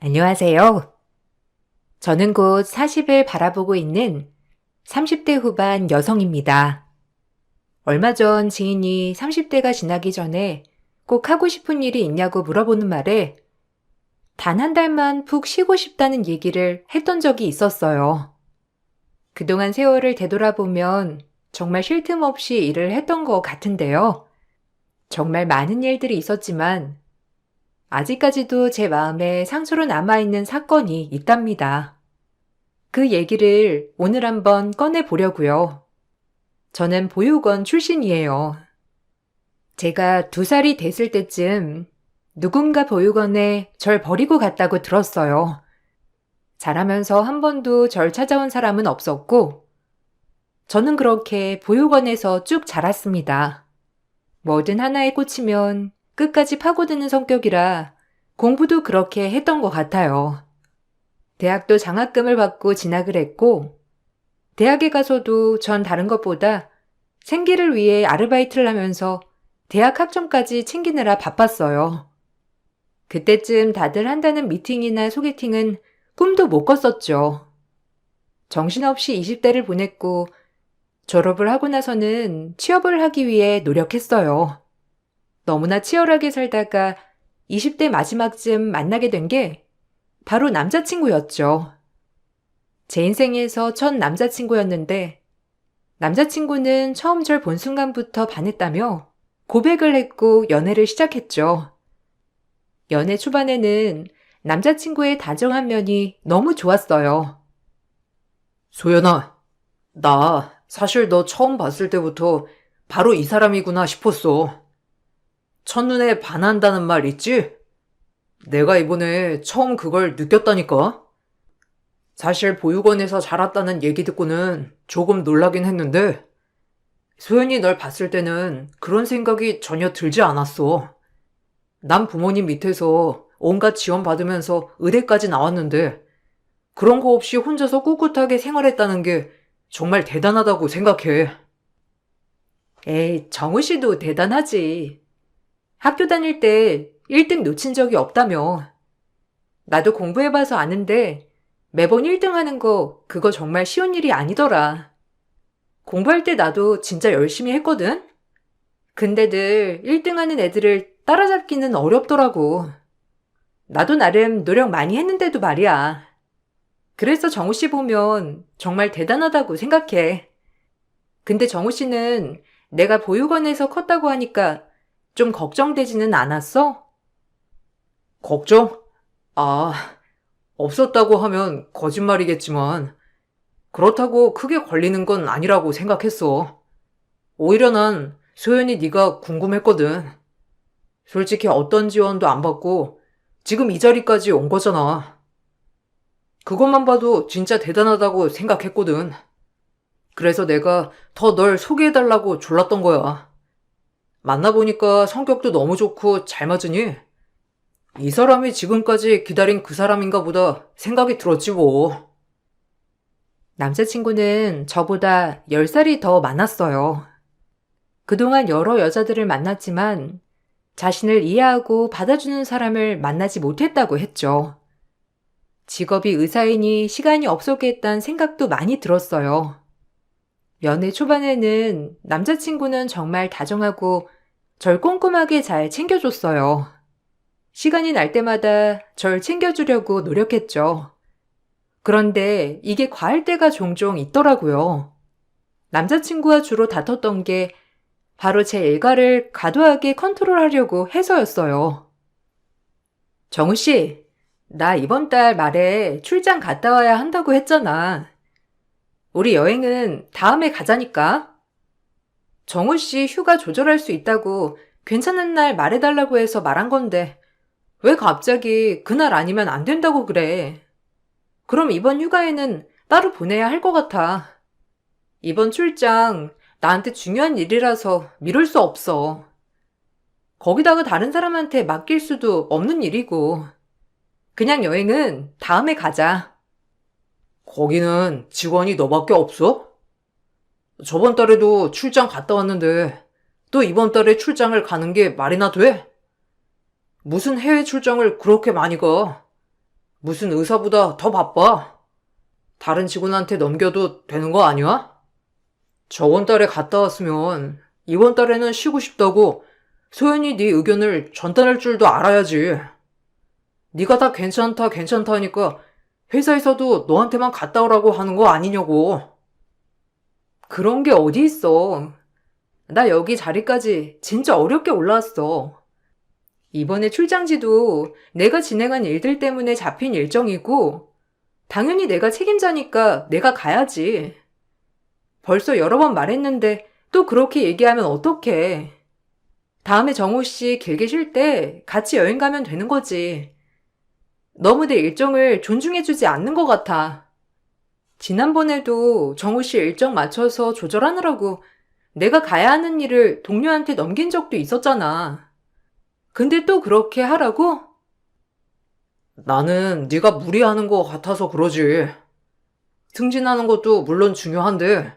안녕하세요. 저는 곧 40을 바라보고 있는 30대 후반 여성입니다. 얼마 전 지인이 30대가 지나기 전에 꼭 하고 싶은 일이 있냐고 물어보는 말에 단 한 달만 푹 쉬고 싶다는 얘기를 했던 적이 있었어요. 그동안 세월을 되돌아보면 정말 쉴 틈 없이 일을 했던 것 같은데요. 정말 많은 일들이 있었지만 아직까지도 제 마음에 상처로 남아있는 사건이 있답니다. 그 얘기를 오늘 한번 꺼내보려고요. 저는 보육원 출신이에요. 제가 2살이 됐을 때쯤 누군가 보육원에 절 버리고 갔다고 들었어요. 자라면서 한 번도 절 찾아온 사람은 없었고, 저는 그렇게 보육원에서 쭉 자랐습니다. 뭐든 하나에 꽂히면 끝까지 파고드는 성격이라 공부도 그렇게 했던 것 같아요. 대학도 장학금을 받고 진학을 했고, 대학에 가서도 전 다른 것보다 생계를 위해 아르바이트를 하면서 대학 학점까지 챙기느라 바빴어요. 그때쯤 다들 한다는 미팅이나 소개팅은 꿈도 못 꿨었죠. 정신없이 20대를 보냈고 졸업을 하고 나서는 취업을 하기 위해 노력했어요. 너무나 치열하게 살다가 20대 마지막쯤 만나게 된 게 바로 남자친구였죠. 제 인생에서 첫 남자친구였는데 남자친구는 처음 절 본 순간부터 반했다며 고백을 했고 연애를 시작했죠. 연애 초반에는 남자친구의 다정한 면이 너무 좋았어요. 소연아, 나 사실 너 처음 봤을 때부터 바로 이 사람이구나 싶었어. 첫눈에 반한다는 말 있지? 내가 이번에 처음 그걸 느꼈다니까? 사실 보육원에서 자랐다는 얘기 듣고는 조금 놀라긴 했는데, 소연이 널 봤을 때는 그런 생각이 전혀 들지 않았어. 난 부모님 밑에서 온갖 지원받으면서 의대까지 나왔는데, 그런 거 없이 혼자서 꿋꿋하게 생활했다는 게 정말 대단하다고 생각해. 에이, 정우 씨도 대단하지. 학교 다닐 때 1등 놓친 적이 없다며. 나도 공부해봐서 아는데 매번 1등 하는 거 그거 정말 쉬운 일이 아니더라. 공부할 때 나도 진짜 열심히 했거든? 근데 늘 1등 하는 애들을 따라잡기는 어렵더라고. 나도 나름 노력 많이 했는데도 말이야. 그래서 정우 씨 보면 정말 대단하다고 생각해. 근데 정우 씨는 내가 보육원에서 컸다고 하니까 좀 걱정되지는 않았어? 걱정? 아, 없었다고 하면 거짓말이겠지만, 그렇다고 크게 걸리는 건 아니라고 생각했어. 오히려 난 소연이 네가 궁금했거든. 솔직히 어떤 지원도 안 받고 지금 이 자리까지 온 거잖아. 그것만 봐도 진짜 대단하다고 생각했거든. 그래서 내가 더 널 소개해달라고 졸랐던 거야. 만나보니까 성격도 너무 좋고 잘 맞으니 이 사람이 지금까지 기다린 그 사람인가 보다 생각이 들었지 뭐. 남자친구는 저보다 10살이 더 많았어요. 그동안 여러 여자들을 만났지만 자신을 이해하고 받아주는 사람을 만나지 못했다고 했죠. 직업이 의사이니 시간이 없었겠다는 생각도 많이 들었어요. 연애 초반에는 남자친구는 정말 다정하고 절 꼼꼼하게 잘 챙겨줬어요. 시간이 날 때마다 절 챙겨주려고 노력했죠. 그런데 이게 과할 때가 종종 있더라고요. 남자친구와 주로 다퉜던 게 바로 제 일과를 과도하게 컨트롤하려고 해서였어요. 정우 씨, 나 이번 달 말에 출장 갔다 와야 한다고 했잖아. 우리 여행은 다음에 가자니까. 정우 씨 휴가 조절할 수 있다고 괜찮은 날 말해달라고 해서 말한 건데 왜 갑자기 그날 아니면 안 된다고 그래? 그럼 이번 휴가에는 따로 보내야 할 것 같아. 이번 출장 나한테 중요한 일이라서 미룰 수 없어. 거기다가 다른 사람한테 맡길 수도 없는 일이고. 그냥 여행은 다음에 가자. 거기는 직원이 너밖에 없어? 저번 달에도 출장 갔다 왔는데 또 이번 달에 출장을 가는 게 말이나 돼? 무슨 해외 출장을 그렇게 많이 가? 무슨 의사보다 더 바빠. 다른 직원한테 넘겨도 되는 거 아니야? 저번 달에 갔다 왔으면 이번 달에는 쉬고 싶다고 소연이 네 의견을 전달할 줄도 알아야지. 네가 다 괜찮다 괜찮다 하니까 회사에서도 너한테만 갔다 오라고 하는 거 아니냐고. 그런 게 어디 있어. 나 여기 자리까지 진짜 어렵게 올라왔어. 이번에 출장지도 내가 진행한 일들 때문에 잡힌 일정이고, 당연히 내가 책임자니까 내가 가야지. 벌써 여러 번 말했는데 또 그렇게 얘기하면 어떡해. 다음에 정호 씨 길게 쉴 때 같이 여행 가면 되는 거지. 너무 내 일정을 존중해주지 않는 것 같아. 지난번에도 정호 씨 일정 맞춰서 조절하느라고 내가 가야 하는 일을 동료한테 넘긴 적도 있었잖아. 근데 또 그렇게 하라고? 나는 네가 무리하는 것 같아서 그러지. 승진하는 것도 물론 중요한데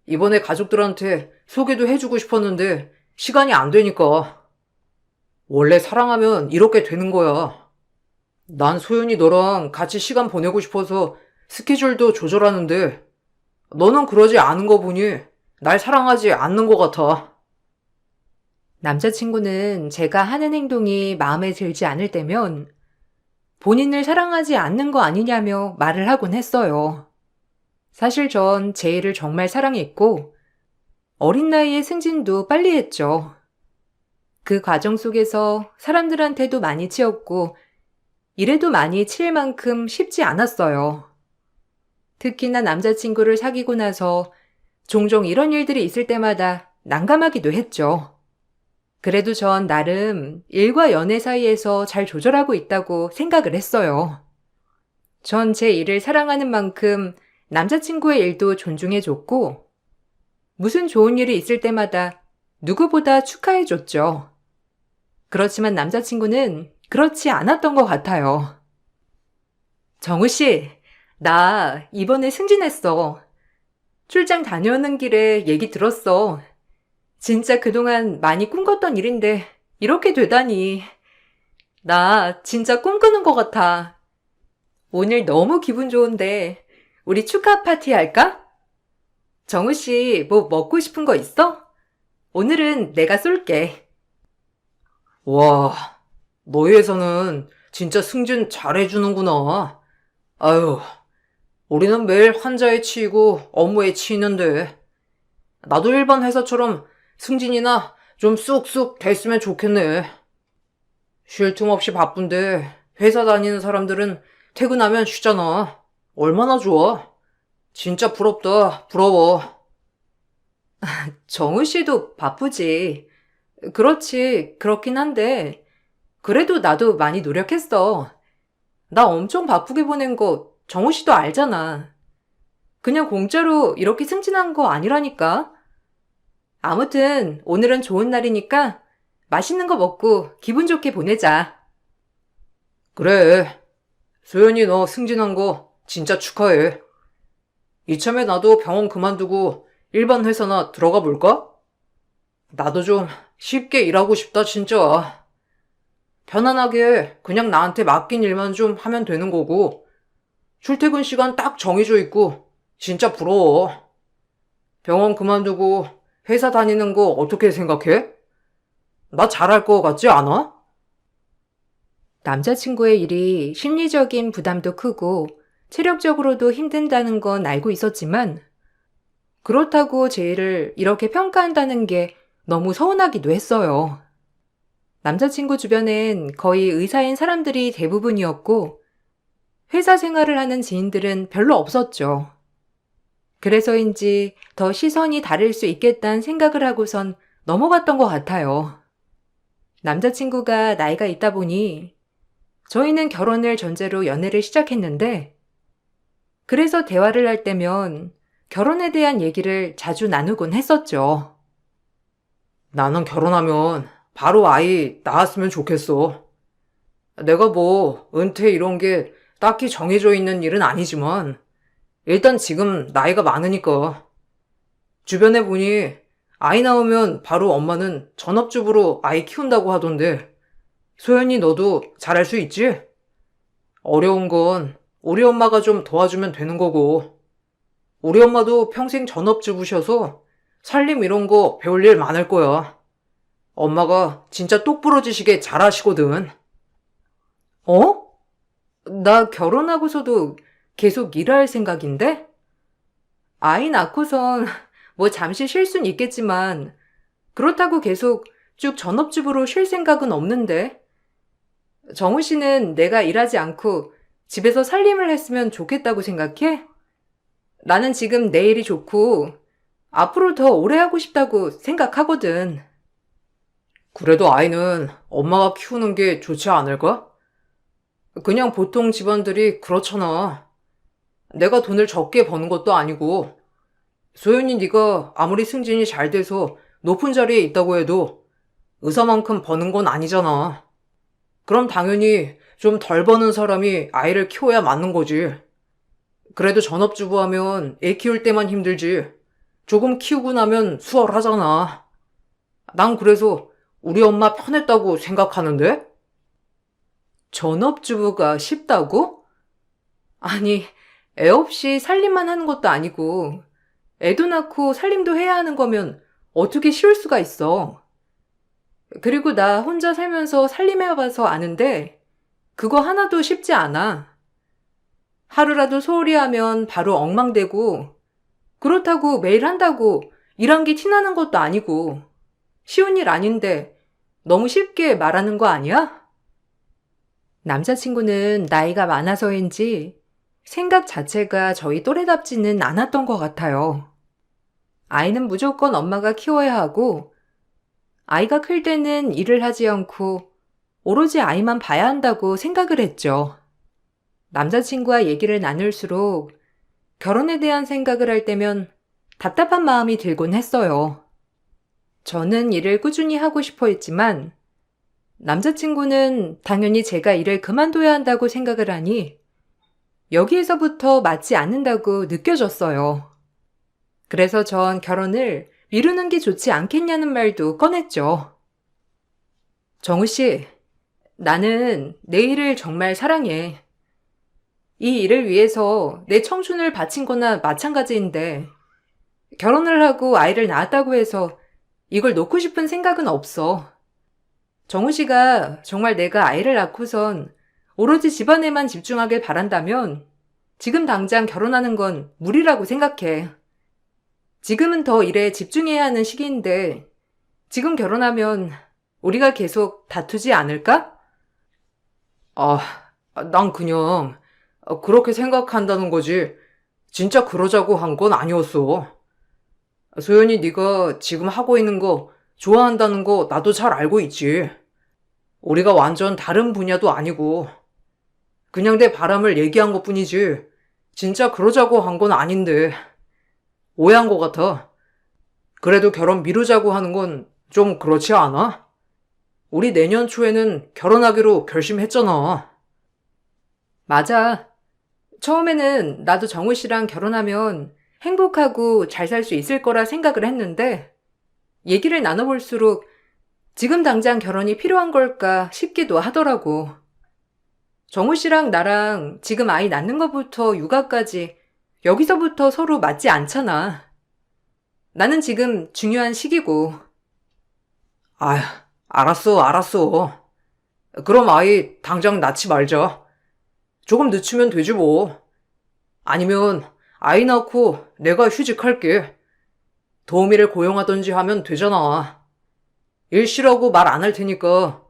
이번에 가족들한테 소개도 해주고 싶었는데 시간이 안 되니까. 원래 사랑하면 이렇게 되는 거야. 난 소연이 너랑 같이 시간 보내고 싶어서 스케줄도 조절하는데 너는 그러지 않은 거 보니 날 사랑하지 않는 것 같아. 남자친구는 제가 하는 행동이 마음에 들지 않을 때면 본인을 사랑하지 않는 거 아니냐며 말을 하곤 했어요. 사실 전 제 일을 정말 사랑했고 어린 나이에 승진도 빨리 했죠. 그 과정 속에서 사람들한테도 많이 치였고 일에도 많이 치일 만큼 쉽지 않았어요. 특히나 남자친구를 사귀고 나서 종종 이런 일들이 있을 때마다 난감하기도 했죠. 그래도 전 나름 일과 연애 사이에서 잘 조절하고 있다고 생각을 했어요. 전 제 일을 사랑하는 만큼 남자친구의 일도 존중해줬고, 무슨 좋은 일이 있을 때마다 누구보다 축하해줬죠. 그렇지만 남자친구는 그렇지 않았던 것 같아요. 정우 씨, 나 이번에 승진했어. 출장 다녀오는 길에 얘기 들었어. 진짜 그동안 많이 꿈꿨던 일인데 이렇게 되다니. 나 진짜 꿈꾸는 것 같아. 오늘 너무 기분 좋은데 우리 축하 파티 할까? 정우 씨, 뭐 먹고 싶은 거 있어? 오늘은 내가 쏠게. 와, 너희 회사는 진짜 승진 잘해주는구나. 아유, 우리는 매일 환자에 치이고 업무에 치이는데 나도 일반 회사처럼 승진이나 좀 쑥쑥 됐으면 좋겠네. 쉴 틈 없이 바쁜데 회사 다니는 사람들은 퇴근하면 쉬잖아. 얼마나 좋아. 진짜 부럽다. 부러워. 정우 씨도 바쁘지. 그렇지, 그렇긴 한데, 그래도 나도 많이 노력했어. 나 엄청 바쁘게 보낸 거 정우 씨도 알잖아. 그냥 공짜로 이렇게 승진한 거 아니라니까. 아무튼 오늘은 좋은 날이니까 맛있는 거 먹고 기분 좋게 보내자. 그래. 소연이 너 승진한 거 진짜 축하해. 이참에 나도 병원 그만두고 일반 회사나 들어가 볼까? 나도 좀 쉽게 일하고 싶다, 진짜. 편안하게 그냥 나한테 맡긴 일만 좀 하면 되는 거고, 출퇴근 시간 딱 정해져 있고, 진짜 부러워. 병원 그만두고 회사 다니는 거 어떻게 생각해? 나 잘할 거 같지 않아? 남자친구의 일이 심리적인 부담도 크고 체력적으로도 힘든다는 건 알고 있었지만 그렇다고 제 일을 이렇게 평가한다는 게 너무 서운하기도 했어요. 남자친구 주변엔 거의 의사인 사람들이 대부분이었고 회사 생활을 하는 지인들은 별로 없었죠. 그래서인지 더 시선이 다를 수 있겠다는 생각을 하고선 넘어갔던 것 같아요. 남자친구가 나이가 있다 보니 저희는 결혼을 전제로 연애를 시작했는데 그래서 대화를 할 때면 결혼에 대한 얘기를 자주 나누곤 했었죠. 나는 결혼하면 바로 아이 낳았으면 좋겠어. 내가 뭐 은퇴 이런 게 딱히 정해져 있는 일은 아니지만 일단 지금 나이가 많으니까 주변에 보니 아이 낳으면 바로 엄마는 전업주부로 아이 키운다고 하던데 소연이 너도 잘할 수 있지? 어려운 건 우리 엄마가 좀 도와주면 되는 거고, 우리 엄마도 평생 전업주부셔서 살림 이런 거 배울 일 많을 거야. 엄마가 진짜 똑부러지시게 잘하시거든. 어? 나 결혼하고서도 계속 일할 생각인데? 아이 낳고선 뭐 잠시 쉴 순 있겠지만, 그렇다고 계속 쭉 전업주부로 쉴 생각은 없는데? 정우 씨는 내가 일하지 않고 집에서 살림을 했으면 좋겠다고 생각해? 나는 지금 내 일이 좋고 앞으로 더 오래 하고 싶다고 생각하거든. 그래도 아이는 엄마가 키우는 게 좋지 않을까? 그냥 보통 집안들이 그렇잖아. 내가 돈을 적게 버는 것도 아니고 소연이 네가 아무리 승진이 잘 돼서 높은 자리에 있다고 해도 의사만큼 버는 건 아니잖아. 그럼 당연히 좀 덜 버는 사람이 아이를 키워야 맞는 거지. 그래도 전업주부 하면 애 키울 때만 힘들지. 조금 키우고 나면 수월하잖아. 난 그래서 우리 엄마 편했다고 생각하는데? 전업주부가 쉽다고? 아니, 애 없이 살림만 하는 것도 아니고, 애도 낳고 살림도 해야 하는 거면 어떻게 쉬울 수가 있어. 그리고 나 혼자 살면서 살림해봐서 아는데, 그거 하나도 쉽지 않아. 하루라도 소홀히 하면 바로 엉망되고, 그렇다고 매일 한다고 일한 게 티나는 것도 아니고, 쉬운 일 아닌데 너무 쉽게 말하는 거 아니야? 남자친구는 나이가 많아서인지 생각 자체가 저희 또래답지는 않았던 것 같아요. 아이는 무조건 엄마가 키워야 하고, 아이가 클 때는 일을 하지 않고 오로지 아이만 봐야 한다고 생각을 했죠. 남자친구와 얘기를 나눌수록 결혼에 대한 생각을 할 때면 답답한 마음이 들곤 했어요. 저는 일을 꾸준히 하고 싶어 했지만 남자친구는 당연히 제가 일을 그만둬야 한다고 생각을 하니 여기에서부터 맞지 않는다고 느껴졌어요. 그래서 전 결혼을 미루는 게 좋지 않겠냐는 말도 꺼냈죠. 정우 씨, 나는 내 일을 정말 사랑해. 이 일을 위해서 내 청춘을 바친 거나 마찬가지인데 결혼을 하고 아이를 낳았다고 해서 이걸 놓고 싶은 생각은 없어. 정우 씨가 정말 내가 아이를 낳고선 오로지 집안에만 집중하길 바란다면 지금 당장 결혼하는 건 무리라고 생각해. 지금은 더 일에 집중해야 하는 시기인데 지금 결혼하면 우리가 계속 다투지 않을까? 아, 난 그냥 그렇게 생각한다는 거지. 진짜 그러자고 한 건 아니었어. 소연이 네가 지금 하고 있는 거 좋아한다는 거 나도 잘 알고 있지. 우리가 완전 다른 분야도 아니고 그냥 내 바람을 얘기한 것뿐이지 진짜 그러자고 한 건 아닌데 오해한 것 같아. 그래도 결혼 미루자고 하는 건 좀 그렇지 않아? 우리 내년 초에는 결혼하기로 결심했잖아. 맞아. 처음에는 나도 정우 씨랑 결혼하면 행복하고 잘 살 수 있을 거라 생각을 했는데 얘기를 나눠볼수록 지금 당장 결혼이 필요한 걸까 싶기도 하더라고. 정우 씨랑 나랑 지금 아이 낳는 것부터 육아까지 여기서부터 서로 맞지 않잖아. 나는 지금 중요한 시기고. 아휴, 알았어. 그럼 아이 당장 낳지 말자. 조금 늦추면 되지 뭐. 아니면 아이 낳고 내가 휴직할게. 도우미를 고용하든지 하면 되잖아. 일 쉬라고 말 안 할 테니까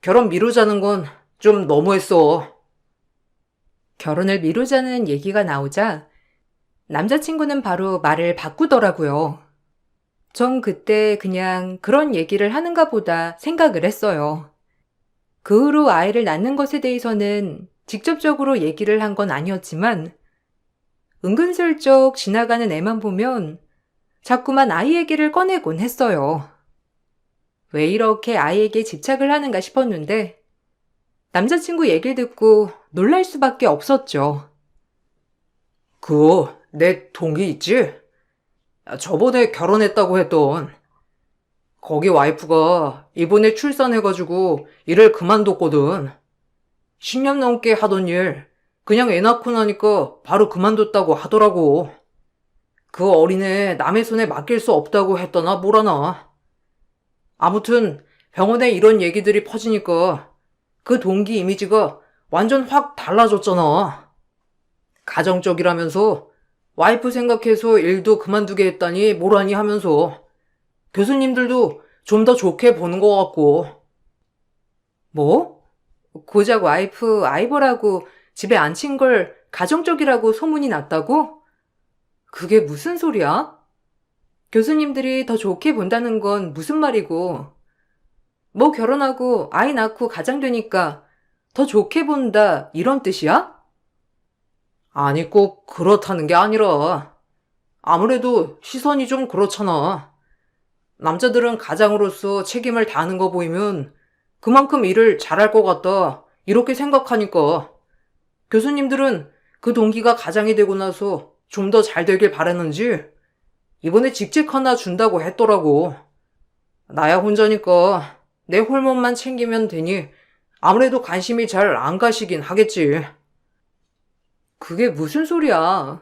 결혼 미루자는 건 좀 너무했어. 결혼을 미루자는 얘기가 나오자 남자친구는 바로 말을 바꾸더라고요. 전 그때 그냥 그런 얘기를 하는가 보다 생각을 했어요. 그 후로 아이를 낳는 것에 대해서는 직접적으로 얘기를 한 건 아니었지만 은근슬쩍 지나가는 애만 보면 자꾸만 아이 얘기를 꺼내곤 했어요. 왜 이렇게 아이에게 집착을 하는가 싶었는데 남자친구 얘기를 듣고 놀랄 수밖에 없었죠. 그거 내 동기 있지? 저번에 결혼했다고 했던 거기 와이프가 이번에 출산해가지고 일을 그만뒀거든. 10년 넘게 하던 일, 그냥 애 낳고 나니까 바로 그만뒀다고 하더라고. 그 어린애 남의 손에 맡길 수 없다고 했더나 뭐라나. 아무튼 병원에 이런 얘기들이 퍼지니까 그 동기 이미지가 완전 확 달라졌잖아. 가정적이라면서 와이프 생각해서 일도 그만두게 했다니 뭐라니 하면서 교수님들도 좀 더 좋게 보는 것 같고. 뭐? 고작 와이프 아이보라고 집에 앉힌 걸 가정적이라고 소문이 났다고? 그게 무슨 소리야? 교수님들이 더 좋게 본다는 건 무슨 말이고, 뭐 결혼하고 아이 낳고 가장 되니까 더 좋게 본다 이런 뜻이야? 아니 꼭 그렇다는 게 아니라 아무래도 시선이 좀 그렇잖아. 남자들은 가장으로서 책임을 다하는 거 보이면 그만큼 일을 잘할 것 같다 이렇게 생각하니까 교수님들은 그 동기가 가장이 되고 나서 좀 더 잘 되길 바랐는지 이번에 직책 하나 준다고 했더라고. 나야 혼자니까 내 홀몸만 챙기면 되니 아무래도 관심이 잘 안 가시긴 하겠지. 그게 무슨 소리야?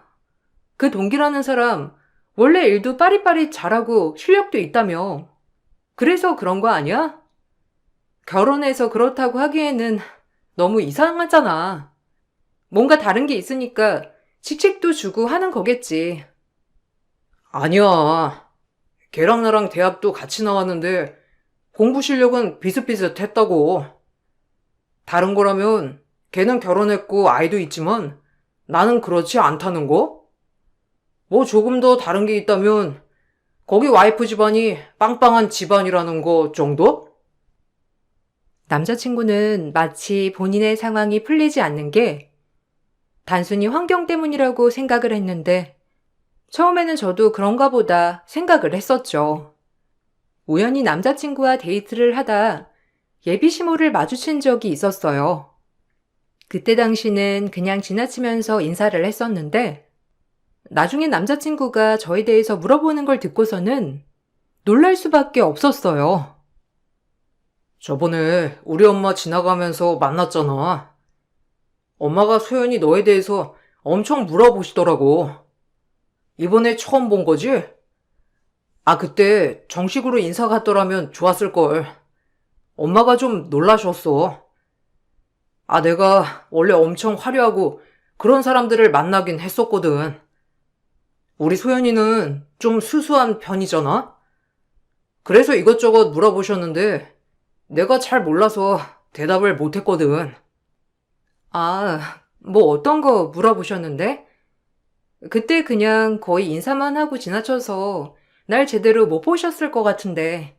그 동기라는 사람 원래 일도 빠릿빠릿 잘하고 실력도 있다며. 그래서 그런 거 아니야? 결혼해서 그렇다고 하기에는 너무 이상하잖아. 뭔가 다른 게 있으니까 직책도 주고 하는 거겠지. 아니야. 걔랑 나랑 대학도 같이 나왔는데 공부 실력은 비슷비슷했다고. 다른 거라면 걔는 결혼했고 아이도 있지만 나는 그렇지 않다는 거? 뭐 조금 더 다른 게 있다면 거기 와이프 집안이 빵빵한 집안이라는 거 정도? 남자친구는 마치 본인의 상황이 풀리지 않는 게 단순히 환경 때문이라고 생각을 했는데 처음에는 저도 그런가 보다 생각을 했었죠. 우연히 남자친구와 데이트를 하다 예비 시모를 마주친 적이 있었어요. 그때 당시는 그냥 지나치면서 인사를 했었는데 나중에 남자친구가 저에 대해서 물어보는 걸 듣고서는 놀랄 수밖에 없었어요. 저번에 우리 엄마 지나가면서 만났잖아. 엄마가 소연이 너에 대해서 엄청 물어보시더라고. 이번에 처음 본 거지? 아, 그때 정식으로 인사 갔더라면 좋았을걸. 엄마가 좀 놀라셨어. 아, 내가 원래 엄청 화려하고 그런 사람들을 만나긴 했었거든. 우리 소연이는 좀 수수한 편이잖아? 그래서 이것저것 물어보셨는데 내가 잘 몰라서 대답을 못했거든. 아, 뭐 어떤 거 물어보셨는데? 그때 그냥 거의 인사만 하고 지나쳐서 날 제대로 못 보셨을 것 같은데.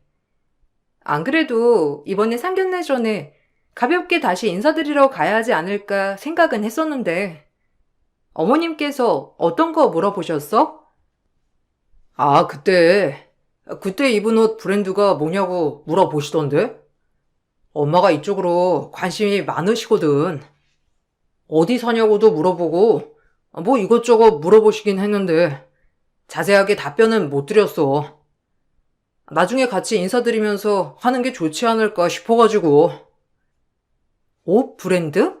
안 그래도 이번에 상견례 전에 가볍게 다시 인사드리러 가야 하지 않을까 생각은 했었는데. 어머님께서 어떤 거 물어보셨어? 아, 그때 입은 옷 브랜드가 뭐냐고 물어보시던데? 엄마가 이쪽으로 관심이 많으시거든. 어디 사냐고도 물어보고, 뭐 이것저것 물어보시긴 했는데, 자세하게 답변은 못 드렸어. 나중에 같이 인사드리면서 하는 게 좋지 않을까 싶어가지고. 옷 브랜드?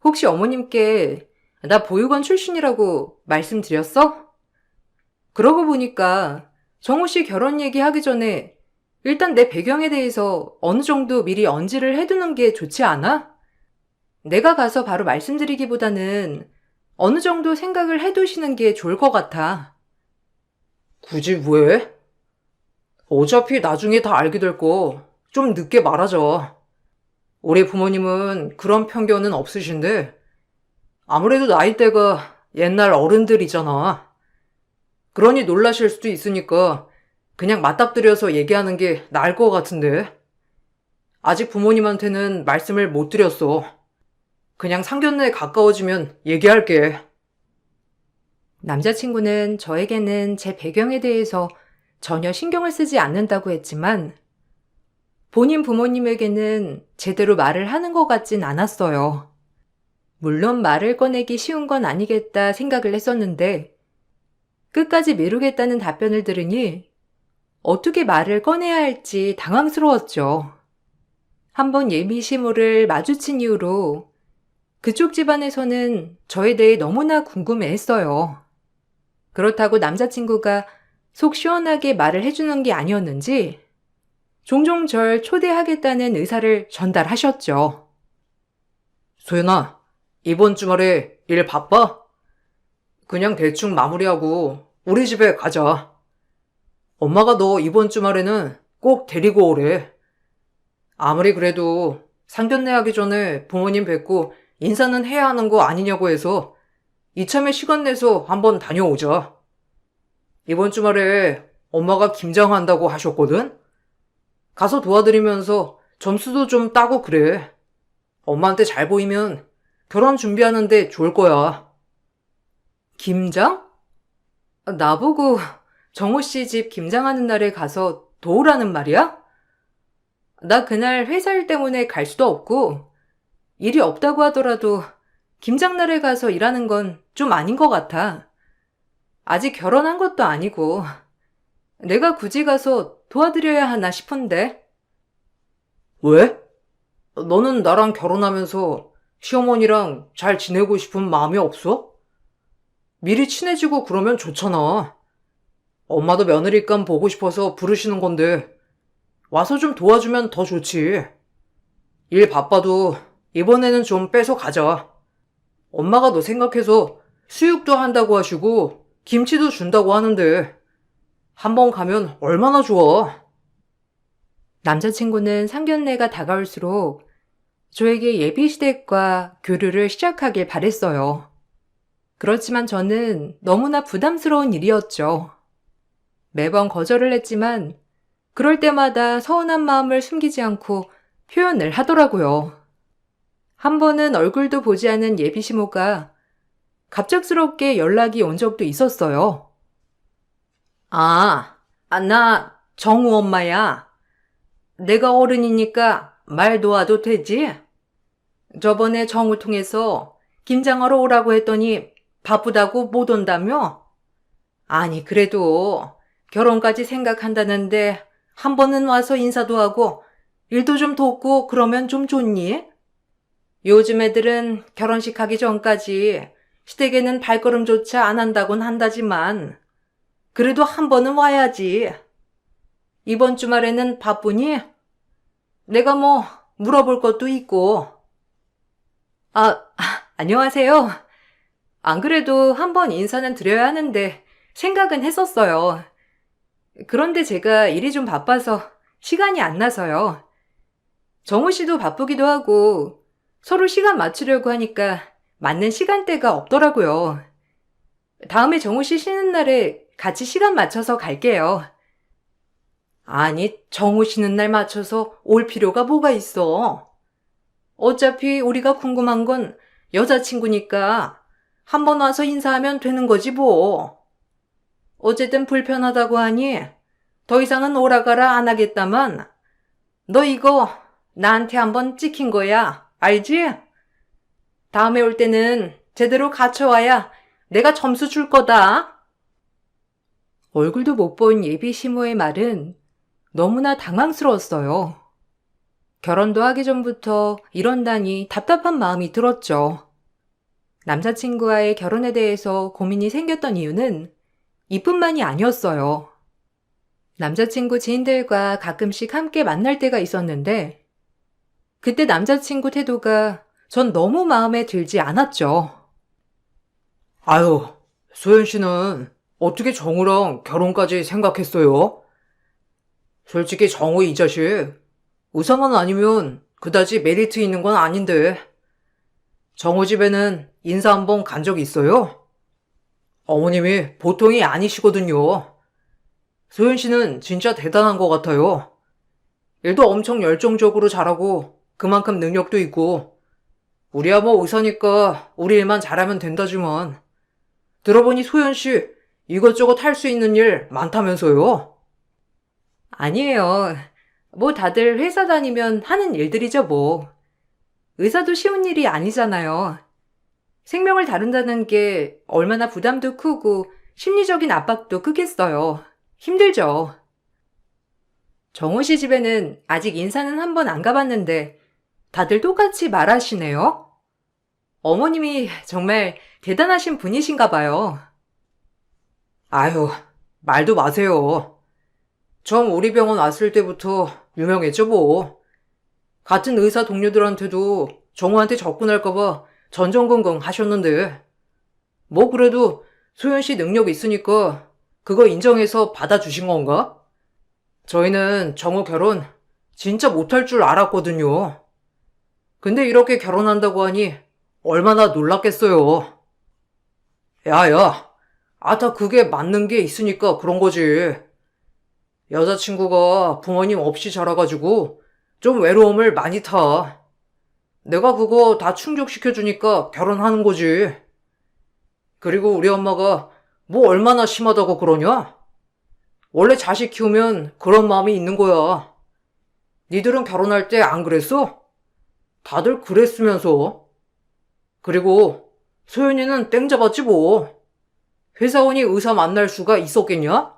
혹시 어머님께 나 보육원 출신이라고 말씀드렸어? 그러고 보니까 정호 씨 결혼 얘기하기 전에 일단 내 배경에 대해서 어느 정도 미리 언지를 해두는 게 좋지 않아? 내가 가서 바로 말씀드리기보다는 어느 정도 생각을 해두시는 게 좋을 것 같아. 굳이 왜? 어차피 나중에 다 알게 될 거 좀 늦게 말하자. 우리 부모님은 그런 편견은 없으신데 아무래도 나이대가 옛날 어른들이잖아. 그러니 놀라실 수도 있으니까 그냥 맞닥뜨려서 얘기하는 게 나을 것 같은데. 아직 부모님한테는 말씀을 못 드렸어. 그냥 상견례에 가까워지면 얘기할게. 남자친구는 저에게는 제 배경에 대해서 전혀 신경을 쓰지 않는다고 했지만 본인 부모님에게는 제대로 말을 하는 것 같진 않았어요. 물론 말을 꺼내기 쉬운 건 아니겠다 생각을 했었는데 끝까지 미루겠다는 답변을 들으니 어떻게 말을 꺼내야 할지 당황스러웠죠. 한번 예비 시모를 마주친 이후로 그쪽 집안에서는 저에 대해 너무나 궁금해 했어요. 그렇다고 남자친구가 속 시원하게 말을 해주는 게 아니었는지 종종 절 초대하겠다는 의사를 전달하셨죠. 소연아, 이번 주말에 일 바빠? 그냥 대충 마무리하고 우리 집에 가자. 엄마가 너 이번 주말에는 꼭 데리고 오래. 아무리 그래도 상견례 하기 전에 부모님 뵙고 인사는 해야 하는 거 아니냐고 해서 이참에 시간 내서 한번 다녀오자. 이번 주말에 엄마가 김장한다고 하셨거든? 가서 도와드리면서 점수도 좀 따고 그래. 엄마한테 잘 보이면 결혼 준비하는데 좋을 거야. 김장? 나보고 정호 씨 집 김장하는 날에 가서 도우라는 말이야? 나 그날 회사 일 때문에 갈 수도 없고, 일이 없다고 하더라도 김장날에 가서 일하는 건 좀 아닌 것 같아. 아직 결혼한 것도 아니고, 내가 굳이 가서 도와드려야 하나 싶은데. 왜? 너는 나랑 결혼하면서 시어머니랑 잘 지내고 싶은 마음이 없어? 미리 친해지고 그러면 좋잖아. 엄마도 며느리감 보고 싶어서 부르시는 건데 와서 좀 도와주면 더 좋지. 일 바빠도 이번에는 좀 빼서 가자. 엄마가 너 생각해서 수육도 한다고 하시고 김치도 준다고 하는데 한번 가면 얼마나 좋아. 남자친구는 상견례가 다가올수록 저에게 예비시댁과 교류를 시작하길 바랬어요. 그렇지만 저는 너무나 부담스러운 일이었죠. 매번 거절을 했지만 그럴 때마다 서운한 마음을 숨기지 않고 표현을 하더라고요. 한 번은 얼굴도 보지 않은 예비시모가 갑작스럽게 연락이 온 적도 있었어요. 나 정우 엄마야. 내가 어른이니까 말 놓아도 되지? 저번에 정우 통해서 김장하러 오라고 했더니 바쁘다고 못 온다며? 아니, 그래도 결혼까지 생각한다는데 한 번은 와서 인사도 하고 일도 좀 돕고 그러면 좀 좋니? 요즘 애들은 결혼식 하기 전까지 시댁에는 발걸음조차 안 한다곤 한다지만 그래도 한 번은 와야지. 이번 주말에는 바쁘니? 내가 뭐 물어볼 것도 있고. 안녕하세요. 안 그래도 한번 인사는 드려야 하는데 생각은 했었어요. 그런데 제가 일이 좀 바빠서 시간이 안 나서요. 정우 씨도 바쁘기도 하고 서로 시간 맞추려고 하니까 맞는 시간대가 없더라고요. 다음에 정우 씨 쉬는 날에 같이 시간 맞춰서 갈게요. 아니, 정우 쉬는 날 맞춰서 올 필요가 뭐가 있어? 어차피 우리가 궁금한 건 여자친구니까 한번 와서 인사하면 되는 거지 뭐. 어쨌든 불편하다고 하니 더 이상은 오라가라 안 하겠다만 너 이거 나한테 한번 찍힌 거야. 알지? 다음에 올 때는 제대로 갖춰와야 내가 점수 줄 거다. 얼굴도 못 본 예비 시모의 말은 너무나 당황스러웠어요. 결혼도 하기 전부터 이런다니 답답한 마음이 들었죠. 남자친구와의 결혼에 대해서 고민이 생겼던 이유는 이뿐만이 아니었어요. 남자친구 지인들과 가끔씩 함께 만날 때가 있었는데 그때 남자친구 태도가 전 너무 마음에 들지 않았죠. 아유, 소연 씨는 어떻게 정우랑 결혼까지 생각했어요? 솔직히 정우 이 자식 의사만 아니면 그다지 메리트 있는 건 아닌데 정우 집에는 인사 한번 간 적 있어요? 어머님이 보통이 아니시거든요. 소연 씨는 진짜 대단한 것 같아요. 일도 엄청 열정적으로 잘하고 그만큼 능력도 있고 우리야 뭐 의사니까 우리 일만 잘하면 된다지만 들어보니 소연 씨 이것저것 할 수 있는 일 많다면서요? 아니에요. 뭐 다들 회사 다니면 하는 일들이죠 뭐. 의사도 쉬운 일이 아니잖아요. 생명을 다룬다는 게 얼마나 부담도 크고 심리적인 압박도 크겠어요. 힘들죠. 정호 씨 집에는 아직 인사는 한 번 안 가봤는데 다들 똑같이 말하시네요. 어머님이 정말 대단하신 분이신가 봐요. 아유, 말도 마세요. 처음 우리 병원 왔을 때부터 유명했죠, 뭐. 같은 의사 동료들한테도 정우한테 접근할까봐 전전긍긍 하셨는데, 뭐 그래도 소연 씨 능력 있으니까 그거 인정해서 받아주신 건가? 저희는 정우 결혼 진짜 못할 줄 알았거든요. 근데 이렇게 결혼한다고 하니 얼마나 놀랐겠어요. 야, 다 그게 맞는 게 있으니까 그런 거지. 여자친구가 부모님 없이 자라가지고 좀 외로움을 많이 타. 내가 그거 다 충족시켜주니까 결혼하는 거지. 그리고 우리 엄마가 뭐 얼마나 심하다고 그러냐? 원래 자식 키우면 그런 마음이 있는 거야. 니들은 결혼할 때 안 그랬어? 다들 그랬으면서. 그리고 소연이는 땡 잡았지 뭐. 회사원이 의사 만날 수가 있었겠냐?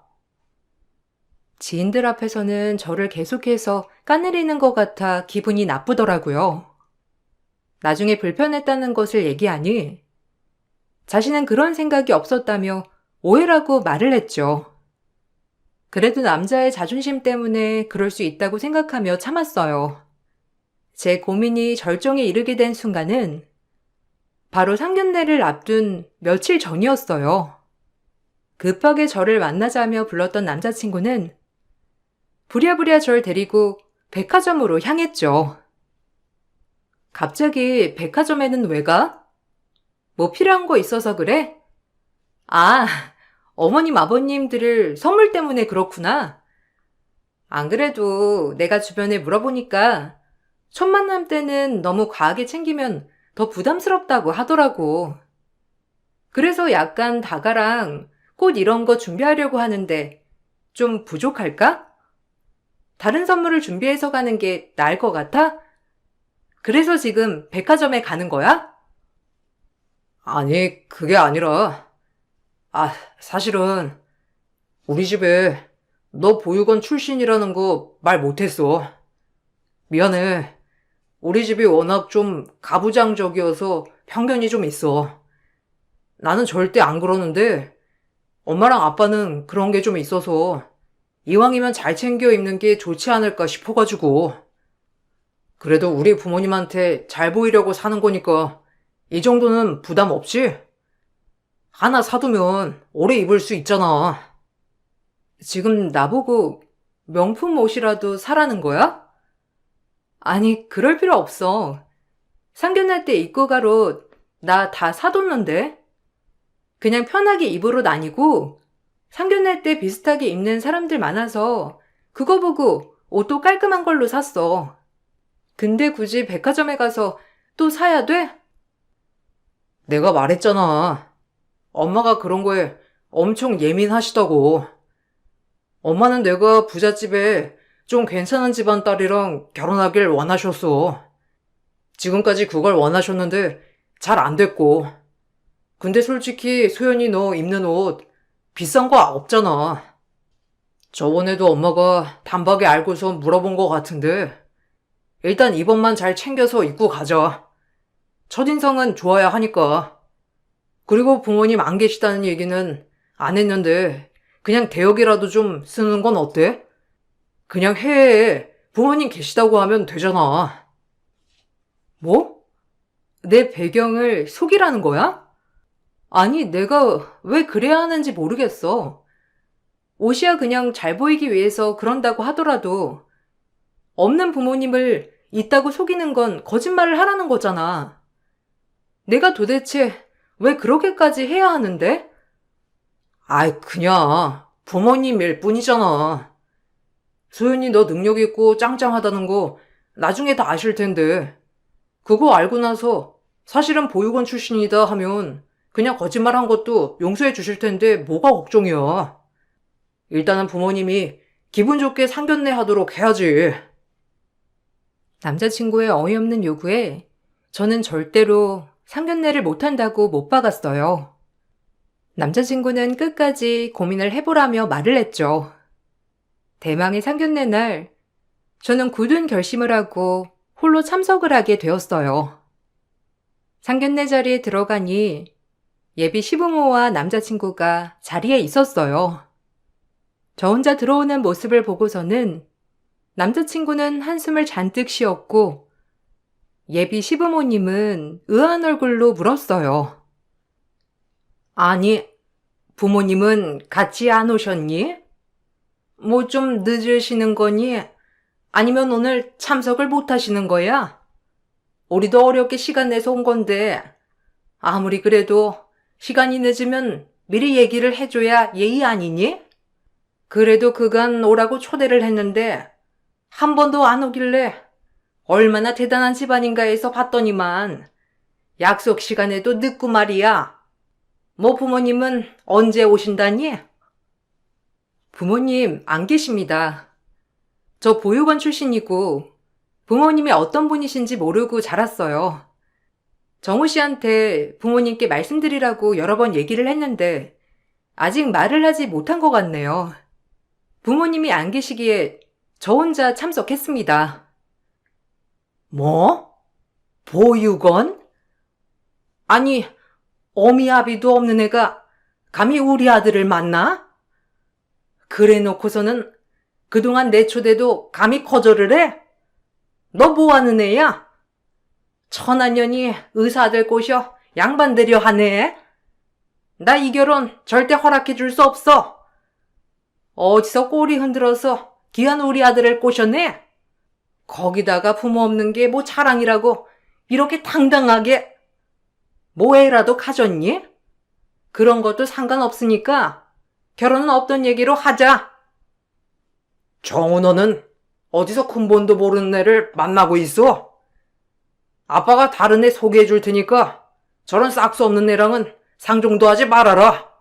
지인들 앞에서는 저를 계속해서 까내리는 것 같아 기분이 나쁘더라고요. 나중에 불편했다는 것을 얘기하니 자신은 그런 생각이 없었다며 오해라고 말을 했죠. 그래도 남자의 자존심 때문에 그럴 수 있다고 생각하며 참았어요. 제 고민이 절정에 이르게 된 순간은 바로 상견례를 앞둔 며칠 전이었어요. 급하게 저를 만나자며 불렀던 남자친구는 부랴부랴 절 데리고 백화점으로 향했죠. 갑자기 백화점에는 왜 가? 뭐 필요한 거 있어서 그래? 아, 어머님 아버님들을 선물 때문에 그렇구나. 안 그래도 내가 주변에 물어보니까 첫 만남 때는 너무 과하게 챙기면 더 부담스럽다고 하더라고. 그래서 약간 다가랑 꽃 이런 거 준비하려고 하는데 좀 부족할까? 다른 선물을 준비해서 가는 게 나을 것 같아? 그래서 지금 백화점에 가는 거야? 아니, 그게 아니라, 사실은 우리 집에 너 보육원 출신이라는 거 말 못했어. 미안해. 우리 집이 워낙 좀 가부장적이어서 편견이 좀 있어. 나는 절대 안 그러는데 엄마랑 아빠는 그런 게 좀 있어서 이왕이면 잘 챙겨 입는 게 좋지 않을까 싶어가지고. 그래도 우리 부모님한테 잘 보이려고 사는 거니까 이 정도는 부담 없지? 하나 사두면 오래 입을 수 있잖아. 지금 나보고 명품 옷이라도 사라는 거야? 아니, 그럴 필요 없어. 상견례 때 입고 갈 옷 나 다 사뒀는데? 그냥 편하게 입을 옷 아니고 상견례 때 비슷하게 입는 사람들 많아서 그거 보고 옷도 깔끔한 걸로 샀어. 근데 굳이 백화점에 가서 또 사야 돼? 내가 말했잖아. 엄마가 그런 거에 엄청 예민하시다고. 엄마는 내가 부잣집에 좀 괜찮은 집안 딸이랑 결혼하길 원하셨어. 지금까지 그걸 원하셨는데 잘 안 됐고. 근데 솔직히 소연이 너 입는 옷 비싼 거 없잖아. 저번에도 엄마가 단박에 알고서 물어본 거 같은데 일단 이번만 잘 챙겨서 입고 가자. 첫인상은 좋아야 하니까. 그리고 부모님 안 계시다는 얘기는 안 했는데 그냥 대역이라도 좀 쓰는 건 어때? 그냥 해외에 부모님 계시다고 하면 되잖아. 뭐? 내 배경을 속이라는 거야? 아니, 내가 왜 그래야 하는지 모르겠어. 옷이야 그냥 잘 보이기 위해서 그런다고 하더라도 없는 부모님을 있다고 속이는 건 거짓말을 하라는 거잖아. 내가 도대체 왜 그렇게까지 해야 하는데? 그냥 부모님 일 뿐이잖아. 소연이 너 능력 있고 짱짱하다는 거 나중에 다 아실 텐데 그거 알고 나서 사실은 보육원 출신이다 하면 그냥 거짓말 한 것도 용서해 주실 텐데 뭐가 걱정이야. 일단은 부모님이 기분 좋게 상견례 하도록 해야지. 남자친구의 어이없는 요구에 저는 절대로 상견례를 못한다고 못 박았어요. 남자친구는 끝까지 고민을 해보라며 말을 했죠. 대망의 상견례 날 저는 굳은 결심을 하고 홀로 참석을 하게 되었어요. 상견례 자리에 들어가니 예비 시부모와 남자친구가 자리에 있었어요. 저 혼자 들어오는 모습을 보고서는 남자친구는 한숨을 잔뜩 쉬었고 예비 시부모님은 의아한 얼굴로 물었어요. 아니, 부모님은 같이 안 오셨니? 뭐 좀 늦으시는 거니? 아니면 오늘 참석을 못 하시는 거야? 우리도 어렵게 시간 내서 온 건데 아무리 그래도 시간이 늦으면 미리 얘기를 해줘야 예의 아니니? 그래도 그간 오라고 초대를 했는데 한 번도 안 오길래 얼마나 대단한 집안인가 해서 봤더니만 약속 시간에도 늦고 말이야. 뭐 부모님은 언제 오신다니? 부모님 안 계십니다. 저 보육원 출신이고 부모님이 어떤 분이신지 모르고 자랐어요. 정우 씨한테 부모님께 말씀드리라고 여러 번 얘기를 했는데 아직 말을 하지 못한 것 같네요. 부모님이 안 계시기에 저 혼자 참석했습니다. 뭐? 보육원? 아니, 어미 아비도 없는 애가 감히 우리 아들을 만나? 그래 놓고서는 그동안 내 초대도 감히 거절을 해? 너 뭐하는 애야? 천한년이 의사 될 꼬셔 양반 되려 하네. 나 이 결혼 절대 허락해 줄 수 없어. 어디서 꼬리 흔들어서 귀한 우리 아들을 꼬셨네? 거기다가 부모 없는 게 뭐 자랑이라고 이렇게 당당하게. 뭐 애라도 가졌니? 그런 것도 상관없으니까 결혼은 없던 얘기로 하자. 정우 너는 어디서 근본도 모르는 애를 만나고 있어? 아빠가 다른 애 소개해 줄 테니까 저런 싹수 없는 애랑은 상종도 하지 말아라.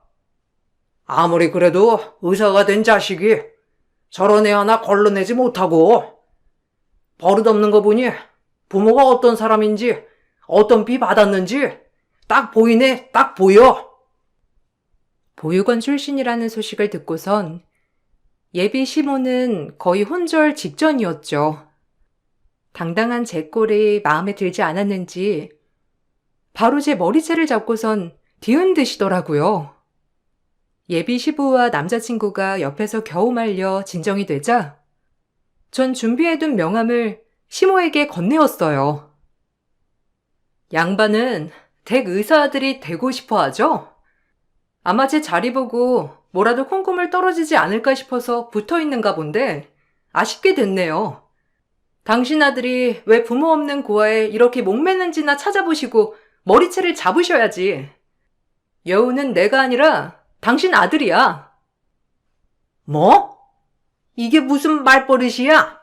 아무리 그래도 의사가 된 자식이 저런 애 하나 걸러내지 못하고 버릇없는 거 보니 부모가 어떤 사람인지 어떤 비 받았는지 딱 보이네, 딱 보여. 보육원 출신이라는 소식을 듣고선 예비 시모는 거의 혼절 직전이었죠. 당당한 제 꼴이 마음에 들지 않았는지 바로 제 머리채를 잡고선 뒤흔드시더라고요. 예비 시부와 남자친구가 옆에서 겨우 말려 진정이 되자 전 준비해둔 명함을 시모에게 건네었어요. 양반은 댁 의사 아들이 되고 싶어 하죠? 아마 제 자리 보고 뭐라도 콩고물 떨어지지 않을까 싶어서 붙어있는가 본데 아쉽게 됐네요. 당신 아들이 왜 부모 없는 고아에 이렇게 목매는지나 찾아보시고 머리채를 잡으셔야지. 여우는 내가 아니라 당신 아들이야. 뭐? 이게 무슨 말버릇이야?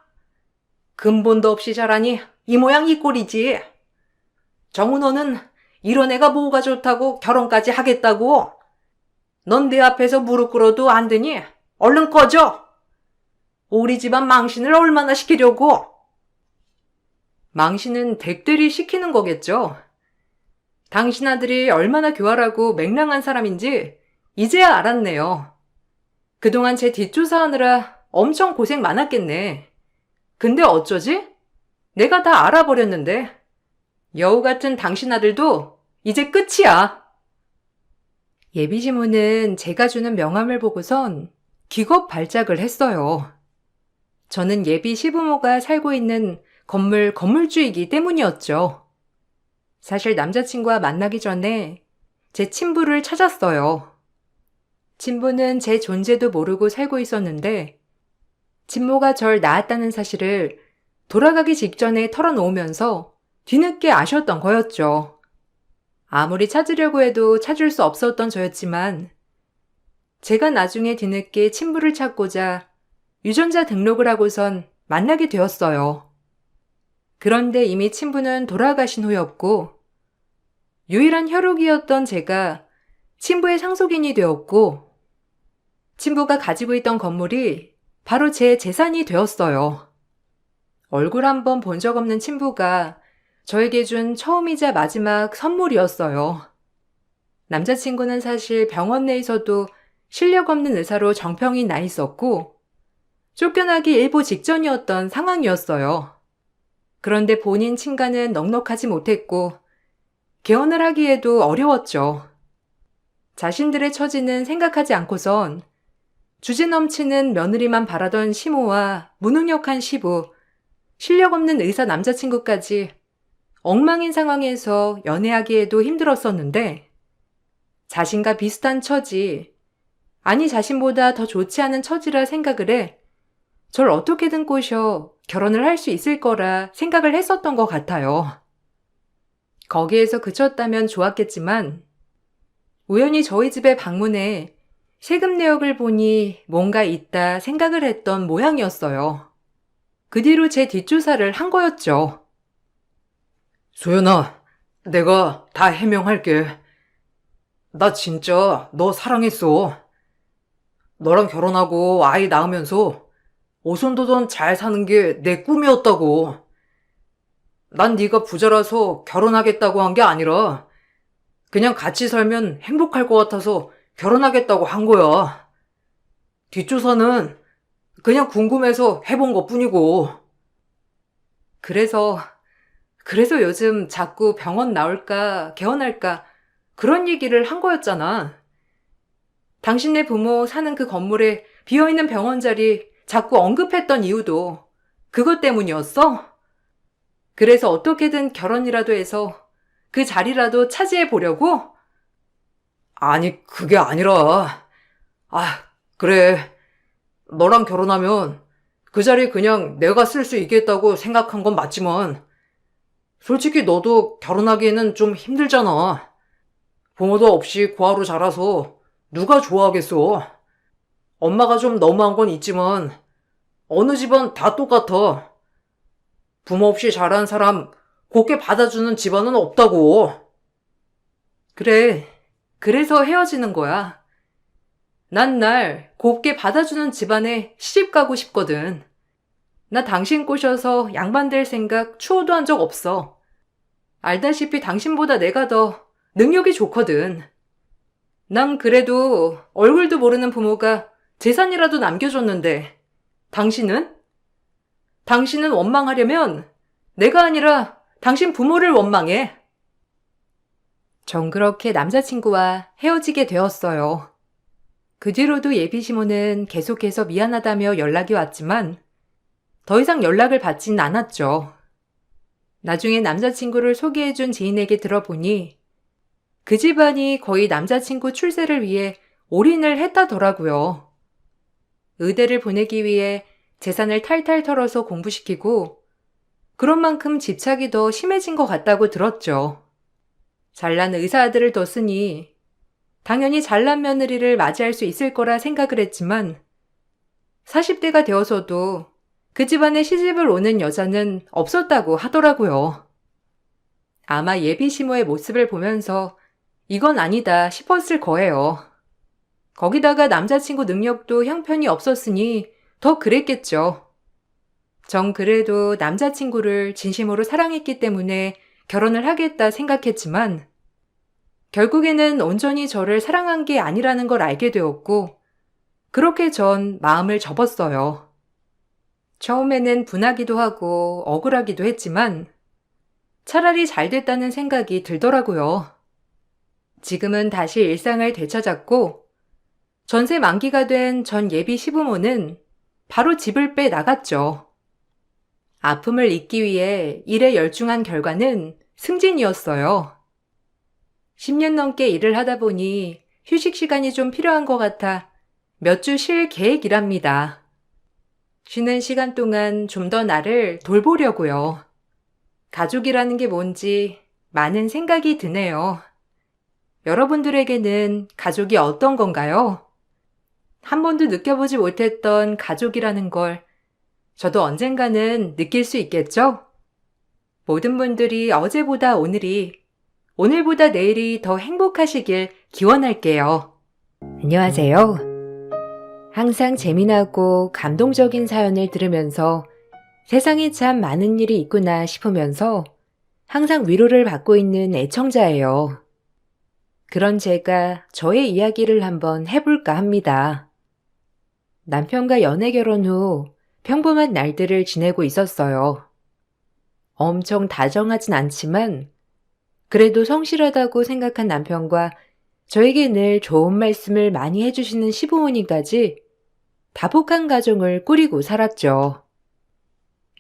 근본도 없이 자라니 이 모양 이 꼴이지. 정우 너는 이런 애가 뭐가 좋다고 결혼까지 하겠다고? 넌 내 앞에서 무릎 꿇어도 안 되니 얼른 꺼져. 우리 집안 망신을 얼마나 시키려고. 망신은 댁들이 시키는 거겠죠. 당신 아들이 얼마나 교활하고 맹랑한 사람인지 이제야 알았네요. 그동안 제 뒷조사하느라 엄청 고생 많았겠네. 근데 어쩌지? 내가 다 알아버렸는데. 여우 같은 당신 아들도 이제 끝이야. 예비시모는 제가 주는 명함을 보고선 기겁 발작을 했어요. 저는 예비 시부모가 살고 있는 건물주이기 때문이었죠. 사실 남자친구와 만나기 전에 제 친부를 찾았어요. 친부는 제 존재도 모르고 살고 있었는데 친모가 절 낳았다는 사실을 돌아가기 직전에 털어놓으면서 뒤늦게 아셨던 거였죠. 아무리 찾으려고 해도 찾을 수 없었던 저였지만 제가 나중에 뒤늦게 친부를 찾고자 유전자 등록을 하고선 만나게 되었어요. 그런데 이미 친부는 돌아가신 후였고 유일한 혈육이었던 제가 친부의 상속인이 되었고 친부가 가지고 있던 건물이 바로 제 재산이 되었어요. 얼굴 한번 본 적 없는 친부가 저에게 준 처음이자 마지막 선물이었어요. 남자친구는 사실 병원 내에서도 실력 없는 의사로 정평이 나 있었고 쫓겨나기 일보 직전이었던 상황이었어요. 그런데 본인 친가는 넉넉하지 못했고 개헌을 하기에도 어려웠죠. 자신들의 처지는 생각하지 않고선 주제 넘치는 며느리만 바라던 시모와 무능력한 시부, 실력 없는 의사 남자친구까지 엉망인 상황에서 연애하기에도 힘들었었는데 자신과 비슷한 처지, 아니 자신보다 더 좋지 않은 처지라 생각을 해 절 어떻게든 꼬셔 결혼을 할 수 있을 거라 생각을 했었던 것 같아요. 거기에서 그쳤다면 좋았겠지만 우연히 저희 집에 방문해 세금 내역을 보니 뭔가 있다 생각을 했던 모양이었어요. 그 뒤로 제 뒷조사를 한 거였죠. 소연아, 내가 다 해명할게. 나 진짜 너 사랑했어. 너랑 결혼하고 아이 낳으면서 오손도손 잘 사는 게 내 꿈이었다고. 난 네가 부자라서 결혼하겠다고 한 게 아니라 그냥 같이 살면 행복할 것 같아서 결혼하겠다고 한 거야. 뒷조사는 그냥 궁금해서 해본 것뿐이고. 그래서 요즘 자꾸 병원 나올까 개원할까 그런 얘기를 한 거였잖아. 당신네 부모 사는 그 건물에 비어있는 병원 자리 자꾸 언급했던 이유도 그것 때문이었어? 그래서 어떻게든 결혼이라도 해서 그 자리라도 차지해 보려고? 아니, 그게 아니라. 그래. 너랑 결혼하면 그 자리 그냥 내가 쓸 수 있겠다고 생각한 건 맞지만 솔직히 너도 결혼하기에는 좀 힘들잖아. 부모도 없이 고아로 자라서 누가 좋아하겠어. 엄마가 좀 너무한 건 있지만 어느 집안 다 똑같아. 부모 없이 자란 사람 곱게 받아주는 집안은 없다고. 그래. 그래서 헤어지는 거야. 난 날 곱게 받아주는 집안에 시집 가고 싶거든. 나 당신 꼬셔서 양반될 생각 추호도 한 적 없어. 알다시피 당신보다 내가 더 능력이 좋거든. 난 그래도 얼굴도 모르는 부모가 재산이라도 남겨줬는데 당신은? 당신은 원망하려면 내가 아니라 당신 부모를 원망해. 전 그렇게 남자친구와 헤어지게 되었어요. 그 뒤로도 예비시모는 계속해서 미안하다며 연락이 왔지만 더 이상 연락을 받진 않았죠. 나중에 남자친구를 소개해준 지인에게 들어보니 그 집안이 거의 남자친구 출세를 위해 올인을 했다더라고요. 의대를 보내기 위해 재산을 탈탈 털어서 공부시키고 그런 만큼 집착이 더 심해진 것 같다고 들었죠. 잘난 의사 아들을 뒀으니 당연히 잘난 며느리를 맞이할 수 있을 거라 생각을 했지만 40대가 되어서도 그 집안에 시집을 오는 여자는 없었다고 하더라고요. 아마 예비 시모의 모습을 보면서 이건 아니다 싶었을 거예요. 거기다가 남자친구 능력도 형편이 없었으니 더 그랬겠죠. 전 그래도 남자친구를 진심으로 사랑했기 때문에 결혼을 하겠다 생각했지만 결국에는 온전히 저를 사랑한 게 아니라는 걸 알게 되었고 그렇게 전 마음을 접었어요. 처음에는 분하기도 하고 억울하기도 했지만 차라리 잘 됐다는 생각이 들더라고요. 지금은 다시 일상을 되찾았고 전세 만기가 된 전 예비 시부모는 바로 집을 빼 나갔죠. 아픔을 잊기 위해 일에 열중한 결과는 승진이었어요. 10년 넘게 일을 하다 보니 휴식 시간이 좀 필요한 것 같아 몇 주 쉴 계획이랍니다. 쉬는 시간 동안 좀 더 나를 돌보려고요. 가족이라는 게 뭔지 많은 생각이 드네요. 여러분들에게는 가족이 어떤 건가요? 한 번도 느껴보지 못했던 가족이라는 걸 저도 언젠가는 느낄 수 있겠죠? 모든 분들이 어제보다 오늘이, 오늘보다 내일이 더 행복하시길 기원할게요. 안녕하세요. 항상 재미나고 감동적인 사연을 들으면서 세상에 참 많은 일이 있구나 싶으면서 항상 위로를 받고 있는 애청자예요. 그런 제가 저의 이야기를 한번 해볼까 합니다. 남편과 연애 결혼 후 평범한 날들을 지내고 있었어요. 엄청 다정하진 않지만 그래도 성실하다고 생각한 남편과 저에게 늘 좋은 말씀을 많이 해주시는 시부모님까지 다복한 가정을 꾸리고 살았죠.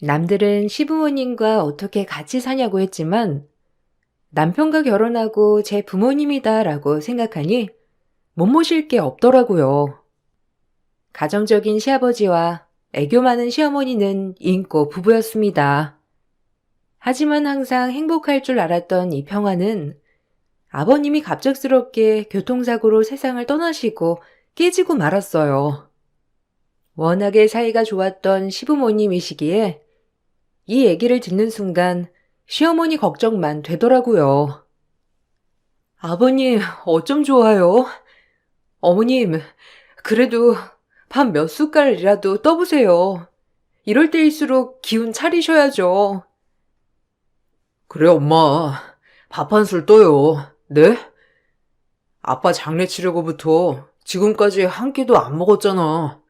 남들은 시부모님과 어떻게 같이 사냐고 했지만 남편과 결혼하고 제 부모님이다라고 생각하니 못 모실 게 없더라고요. 가정적인 시아버지와 애교 많은 시어머니는 인고 부부였습니다. 하지만 항상 행복할 줄 알았던 이 평화는 아버님이 갑작스럽게 교통사고로 세상을 떠나시고 깨지고 말았어요. 워낙에 사이가 좋았던 시부모님이시기에 이 얘기를 듣는 순간 시어머니 걱정만 되더라고요. 아버님, 어쩜 좋아요? 어머님, 그래도 밥 몇 숟갈이라도 떠보세요. 이럴 때일수록 기운 차리셔야죠. 그래, 엄마. 밥 한 술 떠요. 네? 아빠 장례 치르고부터 지금까지 한 끼도 안 먹었잖아.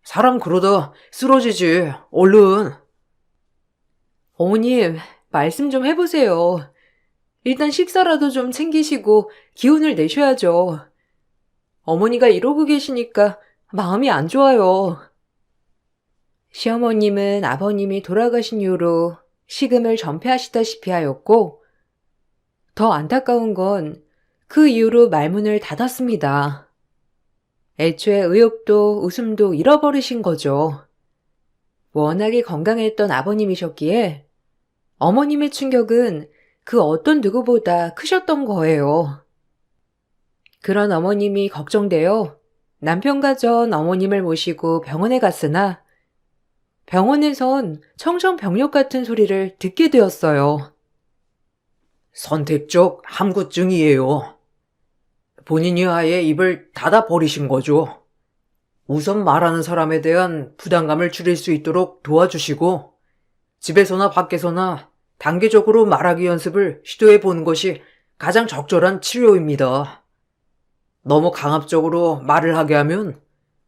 사람 그러다 쓰러지지. 얼른. 어머님, 말씀 좀 해보세요. 일단 식사라도 좀 챙기시고 기운을 내셔야죠. 어머니가 이러고 계시니까 마음이 안 좋아요. 시어머님은 아버님이 돌아가신 이후로 식음을 전폐하시다시피 하였고, 더 안타까운 건 그 이후로 말문을 닫았습니다. 애초에 의욕도 웃음도 잃어버리신 거죠. 워낙에 건강했던 아버님이셨기에 어머님의 충격은 그 어떤 누구보다 크셨던 거예요. 그런 어머님이 걱정되어 남편과 전 어머님을 모시고 병원에 갔으나 병원에선 청정병력 같은 소리를 듣게 되었어요. 선택적 함구증이에요. 본인이 아예 입을 닫아 버리신 거죠. 우선 말하는 사람에 대한 부담감을 줄일 수 있도록 도와주시고, 집에서나 밖에서나 단계적으로 말하기 연습을 시도해 보는 것이 가장 적절한 치료입니다. 너무 강압적으로 말을 하게 하면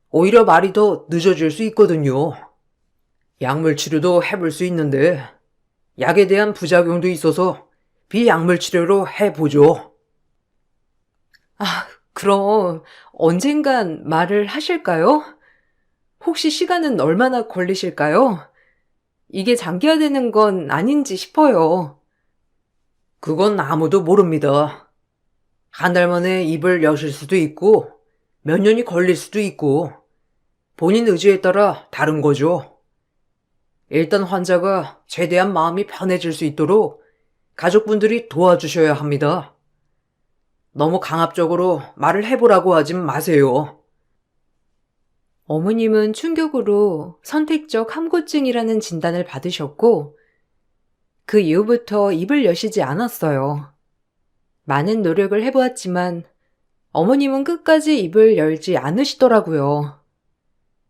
오히려 말이 더 늦어질 수 있거든요. 약물 치료도 해볼 수 있는데, 약에 대한 부작용도 있어서 비약물 치료로 해보죠. 그럼 언젠간 말을 하실까요? 혹시 시간은 얼마나 걸리실까요? 이게 장기화되는 건 아닌지 싶어요. 그건 아무도 모릅니다. 한 달 만에 입을 여실 수도 있고, 몇 년이 걸릴 수도 있고, 본인 의지에 따라 다른 거죠. 일단 환자가 최대한 마음이 편해질 수 있도록 가족분들이 도와주셔야 합니다. 너무 강압적으로 말을 해보라고 하진 마세요. 어머님은 충격으로 선택적 함구증이라는 진단을 받으셨고, 그 이후부터 입을 여시지 않았어요. 많은 노력을 해보았지만 어머님은 끝까지 입을 열지 않으시더라고요.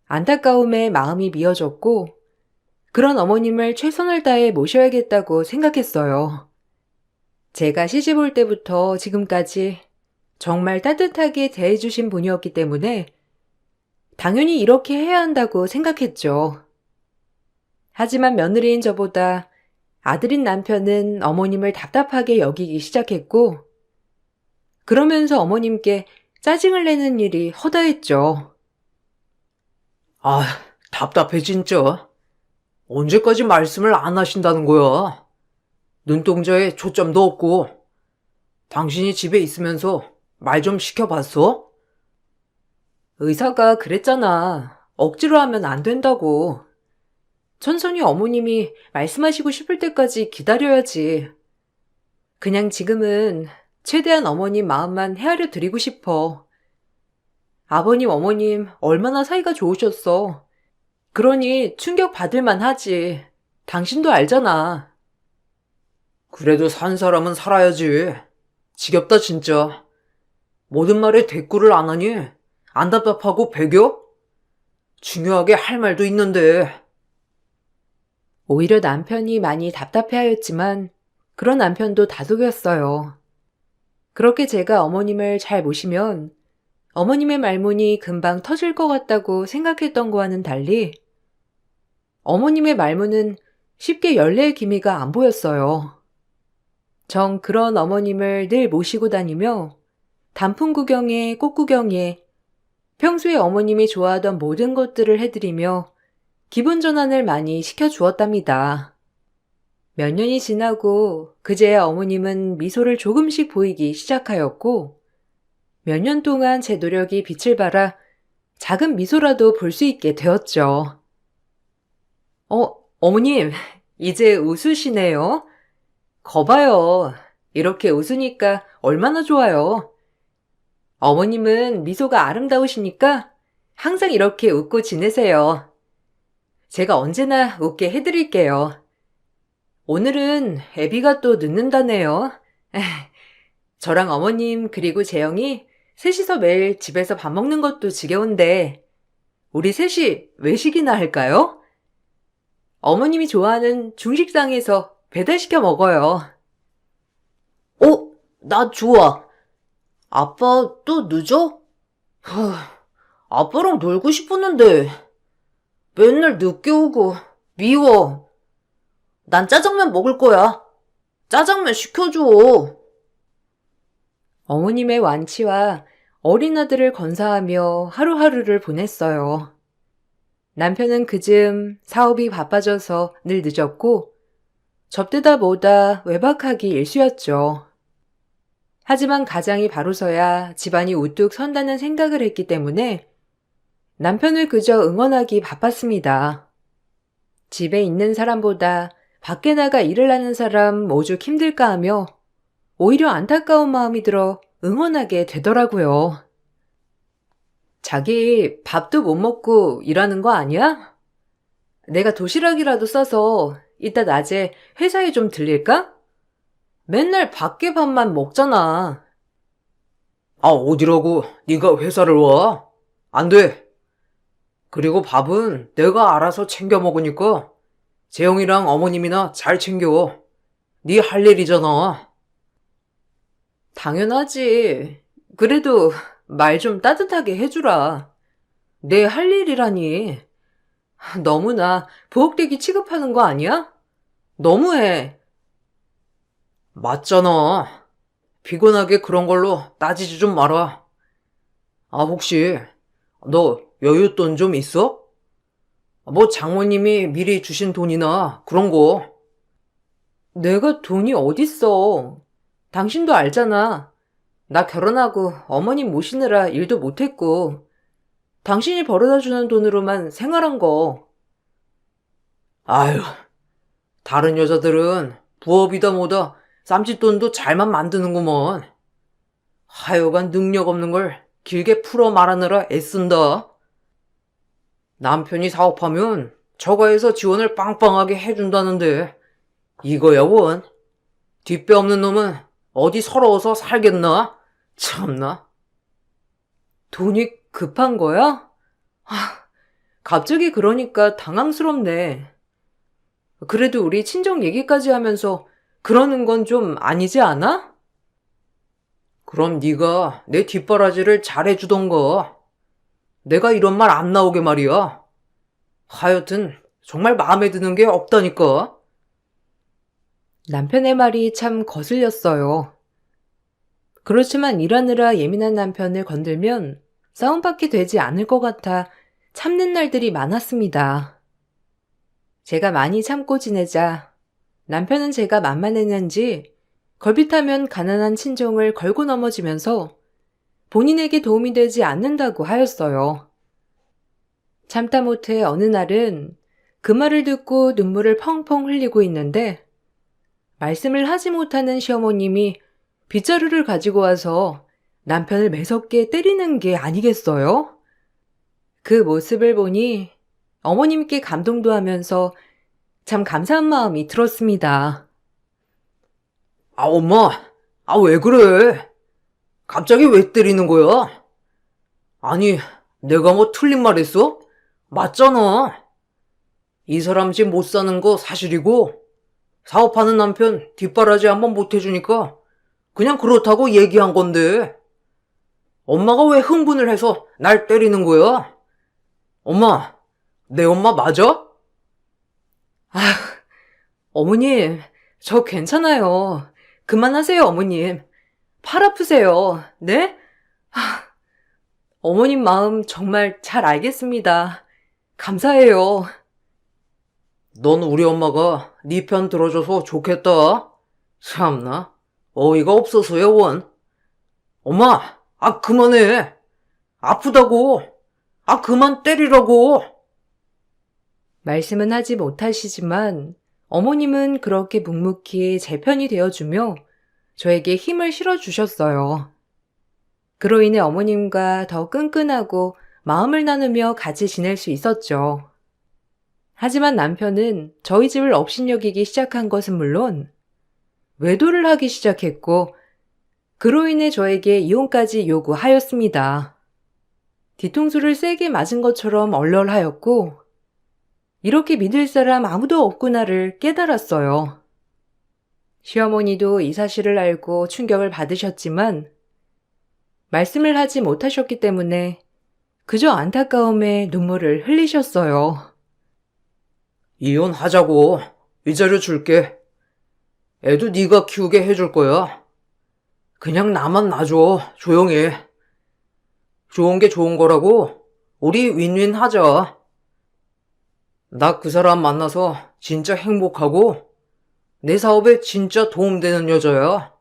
안타까움에 마음이 미어졌고, 그런 어머님을 최선을 다해 모셔야겠다고 생각했어요. 제가 시집 올 때부터 지금까지 정말 따뜻하게 대해주신 분이었기 때문에 당연히 이렇게 해야 한다고 생각했죠. 하지만 며느리인 저보다 아들인 남편은 어머님을 답답하게 여기기 시작했고, 그러면서 어머님께 짜증을 내는 일이 허다했죠. 아, 답답해 진짜. 언제까지 말씀을 안 하신다는 거야? 눈동자에 초점도 없고, 당신이 집에 있으면서 말 좀 시켜봤어? 의사가 그랬잖아. 억지로 하면 안 된다고. 천천히 어머님이 말씀하시고 싶을 때까지 기다려야지. 그냥 지금은 최대한 어머님 마음만 헤아려 드리고 싶어. 아버님, 어머님 얼마나 사이가 좋으셨어. 그러니 충격 받을만 하지. 당신도 알잖아. 그래도 산 사람은 살아야지. 지겹다 진짜. 모든 말에 대꾸를 안 하니 안 답답하고 배겨? 중요하게 할 말도 있는데. 오히려 남편이 많이 답답해하였지만 그런 남편도 다독였어요. 그렇게 제가 어머님을 잘 모시면 어머님의 말문이 금방 터질 것 같다고 생각했던 거와는 달리 어머님의 말문은 쉽게 열릴 기미가 안 보였어요. 전 그런 어머님을 늘 모시고 다니며 단풍 구경에 꽃 구경에 평소에 어머님이 좋아하던 모든 것들을 해드리며 기분 전환을 많이 시켜주었답니다. 몇 년이 지나고 그제야 어머님은 미소를 조금씩 보이기 시작하였고 몇 년 동안 제 노력이 빛을 발하 작은 미소라도 볼 수 있게 되었죠. 어머님, 이제 웃으시네요. 거봐요. 이렇게 웃으니까 얼마나 좋아요. 어머님은 미소가 아름다우시니까 항상 이렇게 웃고 지내세요. 제가 언제나 웃게 해드릴게요. 오늘은 애비가 또 늦는다네요. 저랑 어머님 그리고 재영이 셋이서 매일 집에서 밥 먹는 것도 지겨운데 우리 셋이 외식이나 할까요? 어머님이 좋아하는 중식당에서 배달시켜 먹어요. 나 좋아. 아빠 또 늦어? 아빠랑 놀고 싶었는데 맨날 늦게 오고 미워. 난 짜장면 먹을 거야. 짜장면 시켜줘. 어머님의 완치와 어린 아들을 건사하며 하루하루를 보냈어요. 남편은 그즘 사업이 바빠져서 늘 늦었고 접대다 뭐다 외박하기 일쑤였죠. 하지만 가장이 바로서야 집안이 우뚝 선다는 생각을 했기 때문에 남편을 그저 응원하기 바빴습니다. 집에 있는 사람보다 밖에 나가 일을 하는 사람 오죽 힘들까 하며 오히려 안타까운 마음이 들어 응원하게 되더라고요. 자기 밥도 못 먹고 일하는 거 아니야? 내가 도시락이라도 싸서 이따 낮에 회사에 좀 들릴까? 맨날 밖에 밥만 먹잖아. 어디라고 네가 회사를 와? 안 돼. 그리고 밥은 내가 알아서 챙겨 먹으니까 재영이랑 어머님이나 잘 챙겨. 네 할 일이잖아. 당연하지. 그래도 말 좀 따뜻하게 해주라. 내 할 일이라니. 너무나 부엌대기 취급하는 거 아니야? 너무해. 맞잖아. 피곤하게 그런 걸로 따지지 좀 마라. 혹시 너 여윳돈 좀 있어? 뭐 장모님이 미리 주신 돈이나 그런 거. 내가 돈이 어딨어. 당신도 알잖아. 나 결혼하고 어머님 모시느라 일도 못했고 당신이 벌어다주는 돈으로만 생활한 거. 아유, 다른 여자들은 부업이다 뭐다 쌈짓돈도 잘만 만드는구먼. 하여간 능력 없는 걸 길게 풀어 말하느라 애쓴다. 남편이 사업하면 저가에서 지원을 빵빵하게 해준다는데 이거야 원. 뒷배 없는 놈은 어디 서러워서 살겠나? 참나. 돈이 급한 거야? 갑자기 그러니까 당황스럽네. 그래도 우리 친정 얘기까지 하면서 그러는 건 좀 아니지 않아? 그럼 네가 내 뒷바라지를 잘해주던가. 내가 이런 말 안 나오게 말이야. 하여튼 정말 마음에 드는 게 없다니까. 남편의 말이 참 거슬렸어요. 그렇지만 일하느라 예민한 남편을 건들면 싸움밖에 되지 않을 것 같아 참는 날들이 많았습니다. 제가 많이 참고 지내자 남편은 제가 만만했는지 걸핏하면 가난한 친정을 걸고 넘어지면서 본인에게 도움이 되지 않는다고 하였어요. 참다 못해 어느 날은 그 말을 듣고 눈물을 펑펑 흘리고 있는데 말씀을 하지 못하는 시어머님이 빗자루를 가지고 와서 남편을 매섭게 때리는 게 아니겠어요? 그 모습을 보니 어머님께 감동도 하면서 참 감사한 마음이 들었습니다. 엄마, 왜 그래? 갑자기 왜 때리는 거야? 아니, 내가 뭐 틀린 말 했어? 맞잖아. 이 사람 집 못 사는 거 사실이고 사업하는 남편 뒷바라지 한번 못 해주니까 그냥 그렇다고 얘기한 건데 엄마가 왜 흥분을 해서 날 때리는 거야? 엄마, 내 엄마 맞아? 어머님, 저 괜찮아요. 그만하세요, 어머님. 팔 아프세요. 네? 어머님 마음 정말 잘 알겠습니다. 감사해요. 넌 우리 엄마가 네 편 들어줘서 좋겠다. 참나. 어이가 없어서요, 원. 엄마, 그만해. 아프다고. 그만 때리라고. 말씀은 하지 못하시지만 어머님은 그렇게 묵묵히 제 편이 되어주며 저에게 힘을 실어주셨어요. 그로 인해 어머님과 더 끈끈하고 마음을 나누며 같이 지낼 수 있었죠. 하지만 남편은 저희 집을 업신여기기 시작한 것은 물론 외도를 하기 시작했고 그로 인해 저에게 이혼까지 요구하였습니다. 뒤통수를 세게 맞은 것처럼 얼얼하였고 이렇게 믿을 사람 아무도 없구나를 깨달았어요. 시어머니도 이 사실을 알고 충격을 받으셨지만 말씀을 하지 못하셨기 때문에 그저 안타까움에 눈물을 흘리셨어요. 이혼하자고. 위자료 줄게. 애도 네가 키우게 해줄 거야. 그냥 나만 놔줘. 조용히. 좋은 게 좋은 거라고. 우리 윈윈 하자. 나 그 사람 만나서 진짜 행복하고 내 사업에 진짜 도움되는 여자야.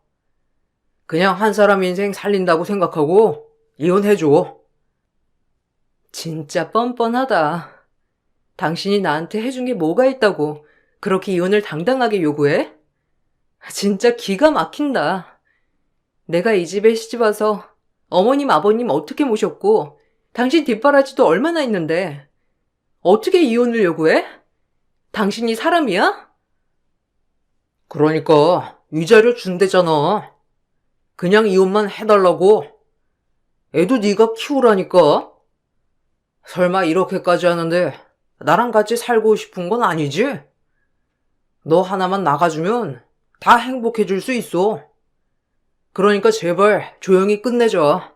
그냥 한 사람 인생 살린다고 생각하고 이혼해줘. 진짜 뻔뻔하다. 당신이 나한테 해준 게 뭐가 있다고 그렇게 이혼을 당당하게 요구해? 진짜 기가 막힌다. 내가 이 집에 시집와서 어머님, 아버님 어떻게 모셨고 당신 뒷바라지도 얼마나 있는데 어떻게 이혼을 요구해? 당신이 사람이야? 그러니까 위자료 준대잖아. 그냥 이혼만 해달라고. 애도 네가 키우라니까. 설마 이렇게까지 하는데 나랑 같이 살고 싶은 건 아니지? 너 하나만 나가주면 다 행복해질 수 있어. 그러니까 제발 조용히 끝내자.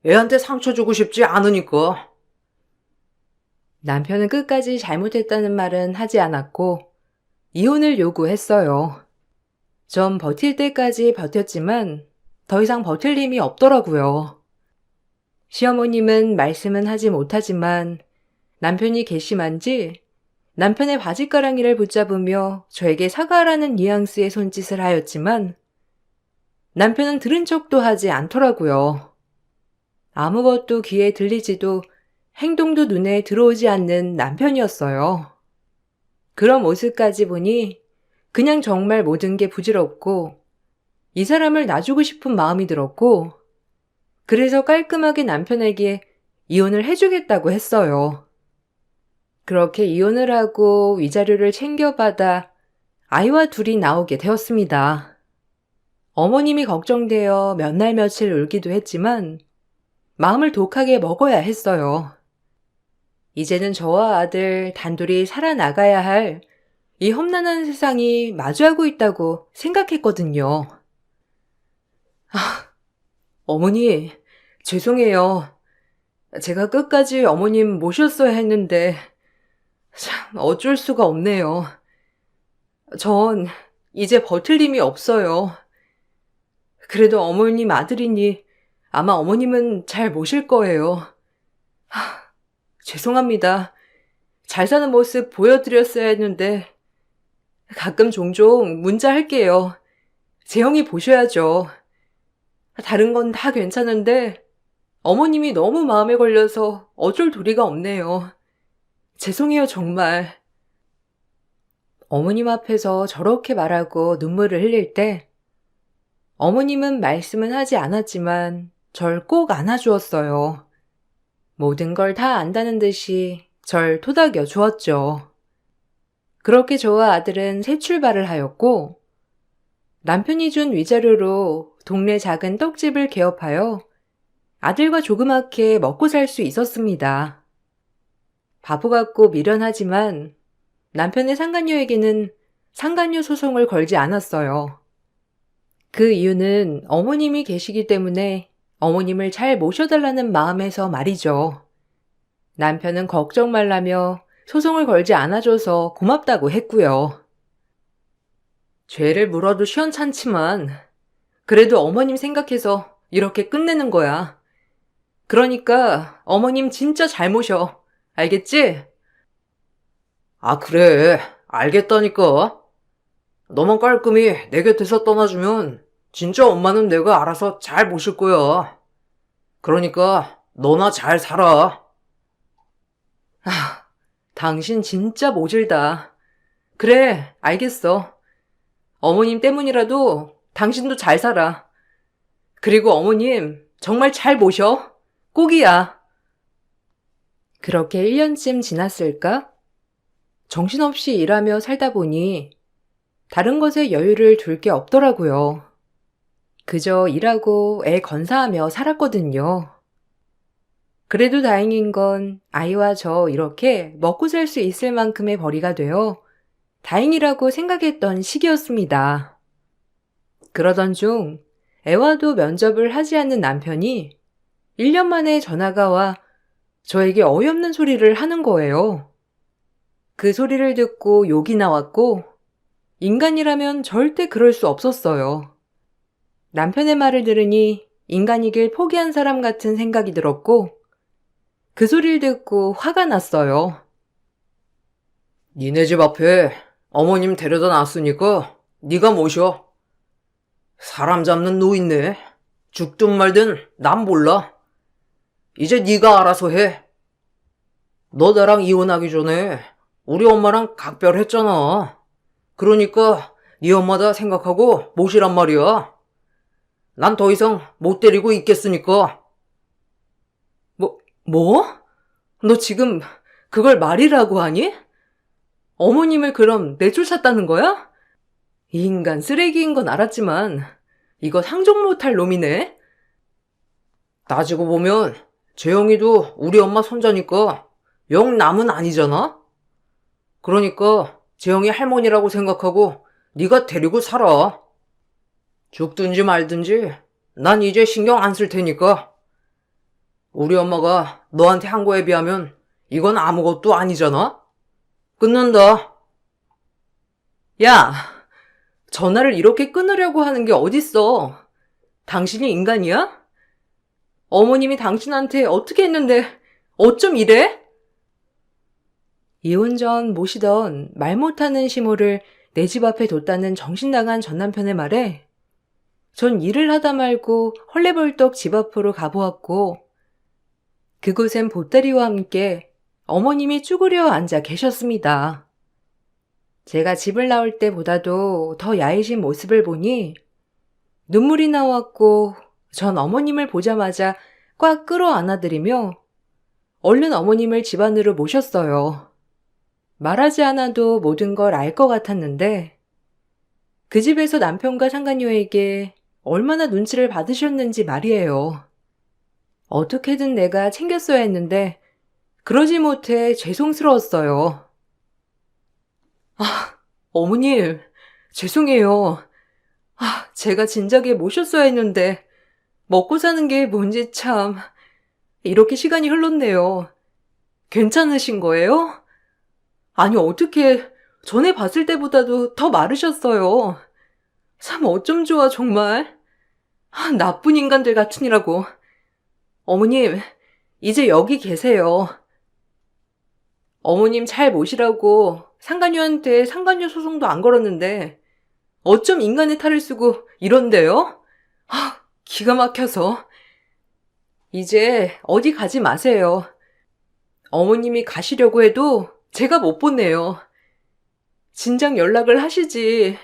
애한테 상처 주고 싶지 않으니까. 남편은 끝까지 잘못했다는 말은 하지 않았고 이혼을 요구했어요. 전 버틸 때까지 버텼지만 더 이상 버틸 힘이 없더라고요. 시어머님은 말씀은 하지 못하지만 남편이 괘씸한지 남편의 바짓가랑이를 붙잡으며 저에게 사과하라는 뉘앙스의 손짓을 하였지만 남편은 들은 척도 하지 않더라고요. 아무것도 귀에 들리지도 행동도 눈에 들어오지 않는 남편이었어요. 그런 모습까지 보니 그냥 정말 모든 게 부질없고 이 사람을 놔주고 싶은 마음이 들었고 그래서 깔끔하게 남편에게 이혼을 해주겠다고 했어요. 그렇게 이혼을 하고 위자료를 챙겨받아 아이와 둘이 나오게 되었습니다. 어머님이 걱정되어 몇 날 며칠 울기도 했지만 마음을 독하게 먹어야 했어요. 이제는 저와 아들 단둘이 살아나가야 할 이 험난한 세상이 마주하고 있다고 생각했거든요. 어머니, 죄송해요. 제가 끝까지 어머님 모셨어야 했는데 참 어쩔 수가 없네요. 전 이제 버틸 힘이 없어요. 그래도 어머님 아들이니 아마 어머님은 잘 모실 거예요. 죄송합니다. 잘 사는 모습 보여드렸어야 했는데 가끔 종종 문자할게요. 재영이 보셔야죠. 다른 건 다 괜찮은데 어머님이 너무 마음에 걸려서 어쩔 도리가 없네요. 죄송해요, 정말. 어머님 앞에서 저렇게 말하고 눈물을 흘릴 때 어머님은 말씀은 하지 않았지만 절 꼭 안아주었어요. 모든 걸 다 안다는 듯이 절 토닥여 주었죠. 그렇게 저와 아들은 새 출발을 하였고 남편이 준 위자료로 동네 작은 떡집을 개업하여 아들과 조그맣게 먹고 살 수 있었습니다. 바보 같고 미련하지만 남편의 상간녀에게는 상간녀 소송을 걸지 않았어요. 그 이유는 어머님이 계시기 때문에 어머님을 잘 모셔달라는 마음에서 말이죠. 남편은 걱정 말라며 소송을 걸지 않아줘서 고맙다고 했고요. 죄를 물어도 시원찮지만 그래도 어머님 생각해서 이렇게 끝내는 거야. 그러니까 어머님 진짜 잘 모셔. 알겠지? 아, 그래. 알겠다니까. 너만 깔끔히 내 곁에서 떠나주면 진짜 엄마는 내가 알아서 잘 모실 거야. 그러니까 너나 잘 살아. 아, 당신 진짜 모질다. 그래, 알겠어. 어머님 때문이라도 당신도 잘 살아. 그리고 어머님 정말 잘 모셔. 꼭이야. 그렇게 1년쯤 지났을까? 정신없이 일하며 살다 보니 다른 것에 여유를 둘 게 없더라고요. 그저 일하고 애 건사하며 살았거든요. 그래도 다행인 건 아이와 저 이렇게 먹고 살 수 있을 만큼의 벌이가 되어 다행이라고 생각했던 시기였습니다. 그러던 중 애와도 면접을 하지 않는 남편이 1년 만에 전화가 와 저에게 어이없는 소리를 하는 거예요. 그 소리를 듣고 욕이 나왔고 인간이라면 절대 그럴 수 없었어요. 남편의 말을 들으니 인간이길 포기한 사람 같은 생각이 들었고 그 소리를 듣고 화가 났어요. 니네 집 앞에 어머님 데려다 놨으니까 네가 모셔. 사람 잡는 노인네. 죽든 말든 난 몰라. 이제 네가 알아서 해. 너 나랑 이혼하기 전에 우리 엄마랑 각별했잖아. 그러니까 네 엄마다 생각하고 모시란 말이야. 난 더 이상 못 데리고 있겠으니까. 뭐? 너 지금 그걸 말이라고 하니? 어머님을 그럼 내쫓았다는 거야? 이 인간 쓰레기인 건 알았지만 이거 상종 못할 놈이네. 따지고 보면 재영이도 우리 엄마 손자니까 영 남은 아니잖아? 그러니까 재영이 할머니라고 생각하고 네가 데리고 살아. 죽든지 말든지 난 이제 신경 안 쓸 테니까. 우리 엄마가 너한테 한 거에 비하면 이건 아무것도 아니잖아? 끊는다. 야, 전화를 이렇게 끊으려고 하는 게 어딨어. 당신이 인간이야? 어머님이 당신한테 어떻게 했는데 어쩜 이래? 이혼 전 모시던 말 못하는 시모를 내 집 앞에 뒀다는 정신나간 전 남편의 말에 전 일을 하다 말고 헐레벌떡 집 앞으로 가보았고 그곳엔 보따리와 함께 어머님이 쭈그려 앉아 계셨습니다. 제가 집을 나올 때보다도 더 야이신 모습을 보니 눈물이 나왔고 전 어머님을 보자마자 꽉 끌어안아드리며 얼른 어머님을 집 안으로 모셨어요. 말하지 않아도 모든 걸 알 것 같았는데 그 집에서 남편과 상간녀에게 얼마나 눈치를 받으셨는지 말이에요. 어떻게든 내가 챙겼어야 했는데 그러지 못해 죄송스러웠어요. 어머님, 죄송해요. 제가 진작에 모셨어야 했는데 먹고 사는 게 뭔지 참 이렇게 시간이 흘렀네요. 괜찮으신 거예요? 아니 어떻게 전에 봤을 때보다도 더 마르셨어요. 참 어쩜 좋아 정말. 나쁜 인간들 같으니라고. 어머님, 이제 여기 계세요. 어머님 잘 모시라고 상간녀한테 상간녀 소송도 안 걸었는데 어쩜 인간의 탈을 쓰고 이런데요? 기가 막혀서. 이제 어디 가지 마세요. 어머님이 가시려고 해도 제가 못 보내요. 진작 연락을 하시지.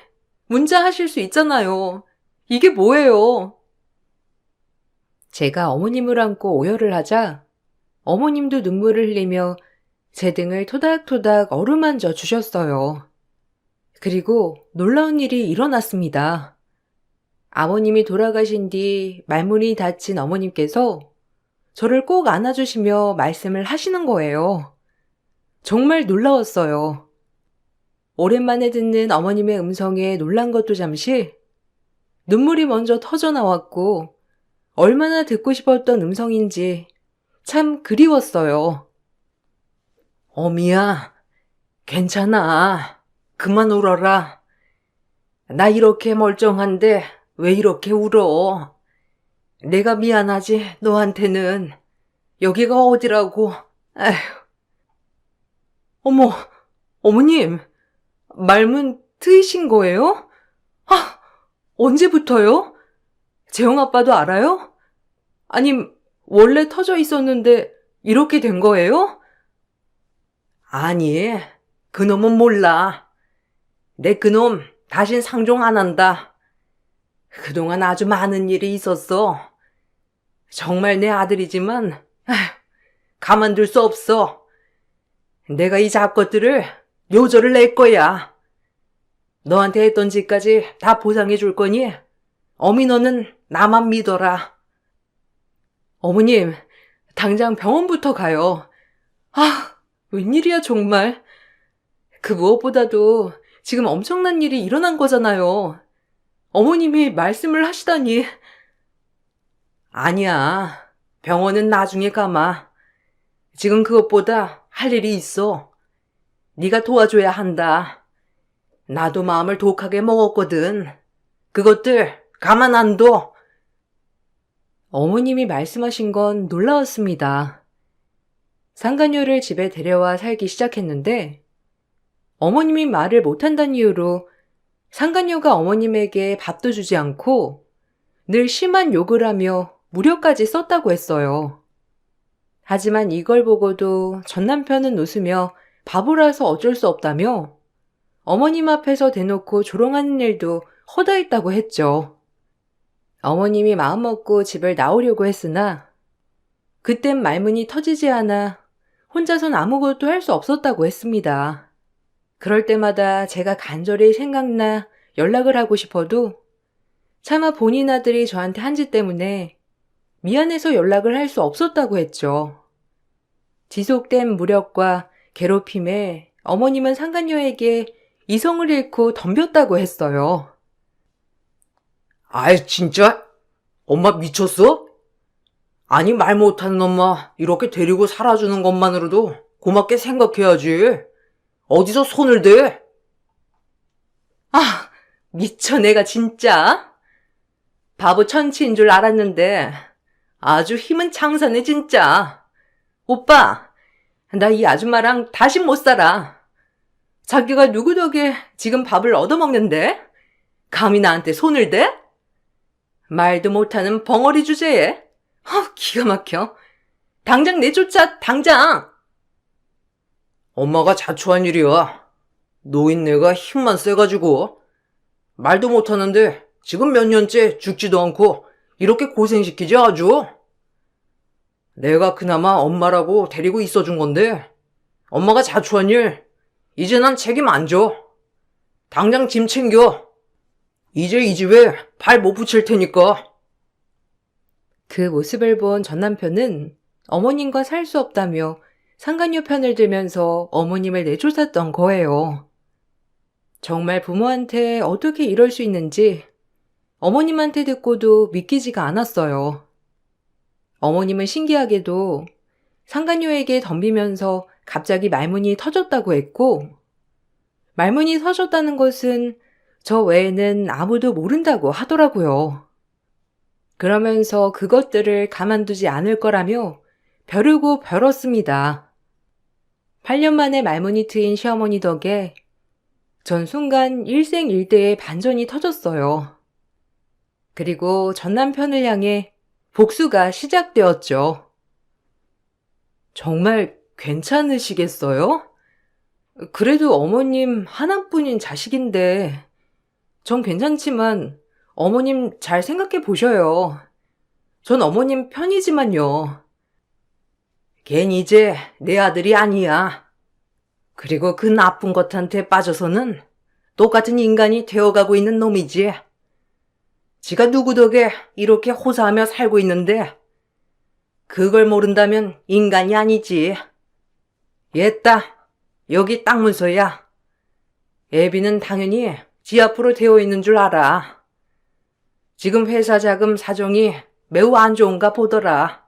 문자 하실 수 있잖아요. 이게 뭐예요? 제가 어머님을 안고 오열을 하자 어머님도 눈물을 흘리며 제 등을 토닥토닥 어루만져 주셨어요. 그리고 놀라운 일이 일어났습니다. 아버님이 돌아가신 뒤 말문이 닫힌 어머님께서 저를 꼭 안아주시며 말씀을 하시는 거예요. 정말 놀라웠어요. 오랜만에 듣는 어머님의 음성에 놀란 것도 잠시 눈물이 먼저 터져 나왔고 얼마나 듣고 싶었던 음성인지 참 그리웠어요. 어미야, 괜찮아. 그만 울어라. 나 이렇게 멀쩡한데 왜 이렇게 울어? 내가 미안하지, 너한테는. 여기가 어디라고. 에휴. 어머, 어머님, 말문 트이신 거예요? 아, 언제부터요? 재영 아빠도 알아요? 아니, 원래 터져 있었는데 이렇게 된 거예요? 아니, 그놈은 몰라. 내 그놈 다신 상종 안 한다. 그동안 아주 많은 일이 있었어. 정말 내 아들이지만 아휴, 가만둘 수 없어. 내가 이 잡것들을 요절을 낼 거야. 너한테 했던 짓까지 다 보상해 줄 거니 어미 너는 나만 믿어라. 어머님, 당장 병원부터 가요. 아, 웬일이야 정말. 그 무엇보다도 지금 엄청난 일이 일어난 거잖아요. 어머님이 말씀을 하시다니. 아니야. 병원은 나중에 가마. 지금 그것보다 할 일이 있어. 네가 도와줘야 한다. 나도 마음을 독하게 먹었거든. 그것들 가만 안 둬. 어머님이 말씀하신 건 놀라웠습니다. 상간녀를 집에 데려와 살기 시작했는데 어머님이 말을 못한다는 이유로 상간녀가 어머님에게 밥도 주지 않고 늘 심한 욕을 하며 무료까지 썼다고 했어요. 하지만 이걸 보고도 전 남편은 웃으며 바보라서 어쩔 수 없다며 어머님 앞에서 대놓고 조롱하는 일도 허다했다고 했죠. 어머님이 마음먹고 집을 나오려고 했으나 그땐 말문이 터지지 않아 혼자선 아무것도 할 수 없었다고 했습니다. 그럴 때마다 제가 간절히 생각나 연락을 하고 싶어도 차마 본인 아들이 저한테 한 짓 때문에 미안해서 연락을 할 수 없었다고 했죠. 지속된 무력과 괴롭힘에 어머님은 상간녀에게 이성을 잃고 덤볐다고 했어요. 아이, 진짜? 엄마 미쳤어? 아니, 말 못하는 엄마 이렇게 데리고 살아주는 것만으로도 고맙게 생각해야지. 어디서 손을 대? 아, 미쳐 내가 진짜. 바보 천치인 줄 알았는데 아주 힘은 장사네 진짜. 오빠, 나 이 아줌마랑 다시 못 살아. 자기가 누구 덕에 지금 밥을 얻어먹는데? 감히 나한테 손을 대? 말도 못하는 벙어리 주제에. 기가 막혀. 당장 내쫓아, 당장. 엄마가 자초한 일이야. 노인네가 힘만 세가지고 말도 못하는데 지금 몇 년째 죽지도 않고 이렇게 고생시키지 아주. 내가 그나마 엄마라고 데리고 있어준 건데 엄마가 자초한 일 이제 난 책임 안 져. 당장 짐 챙겨. 이제 이 집에 발 못 붙일 테니까. 그 모습을 본 전 남편은 어머님과 살 수 없다며 상간녀 편을 들면서 어머님을 내쫓았던 거예요. 정말 부모한테 어떻게 이럴 수 있는지 어머님한테 듣고도 믿기지가 않았어요. 어머님은 신기하게도 상간녀에게 덤비면서 갑자기 말문이 터졌다고 했고, 말문이 터졌다는 것은 저 외에는 아무도 모른다고 하더라고요. 그러면서 그것들을 가만두지 않을 거라며 벼르고 벼렀습니다. 8년 만에 말문이 트인 시어머니 덕에 전 순간 일생일대의 반전이 터졌어요. 그리고 전 남편을 향해 복수가 시작되었죠. 정말 괜찮으시겠어요? 그래도 어머님 하나뿐인 자식인데 전 괜찮지만 어머님 잘 생각해 보셔요. 전 어머님 편이지만요. 걘 이제 내 아들이 아니야. 그리고 그 나쁜 것한테 빠져서는 똑같은 인간이 되어가고 있는 놈이지. 지가 누구 덕에 이렇게 호사하며 살고 있는데 그걸 모른다면 인간이 아니지. 옛다. 여기 딱 문서야. 애비는 당연히 지 앞으로 되어 있는 줄 알아. 지금 회사 자금 사정이 매우 안 좋은가 보더라.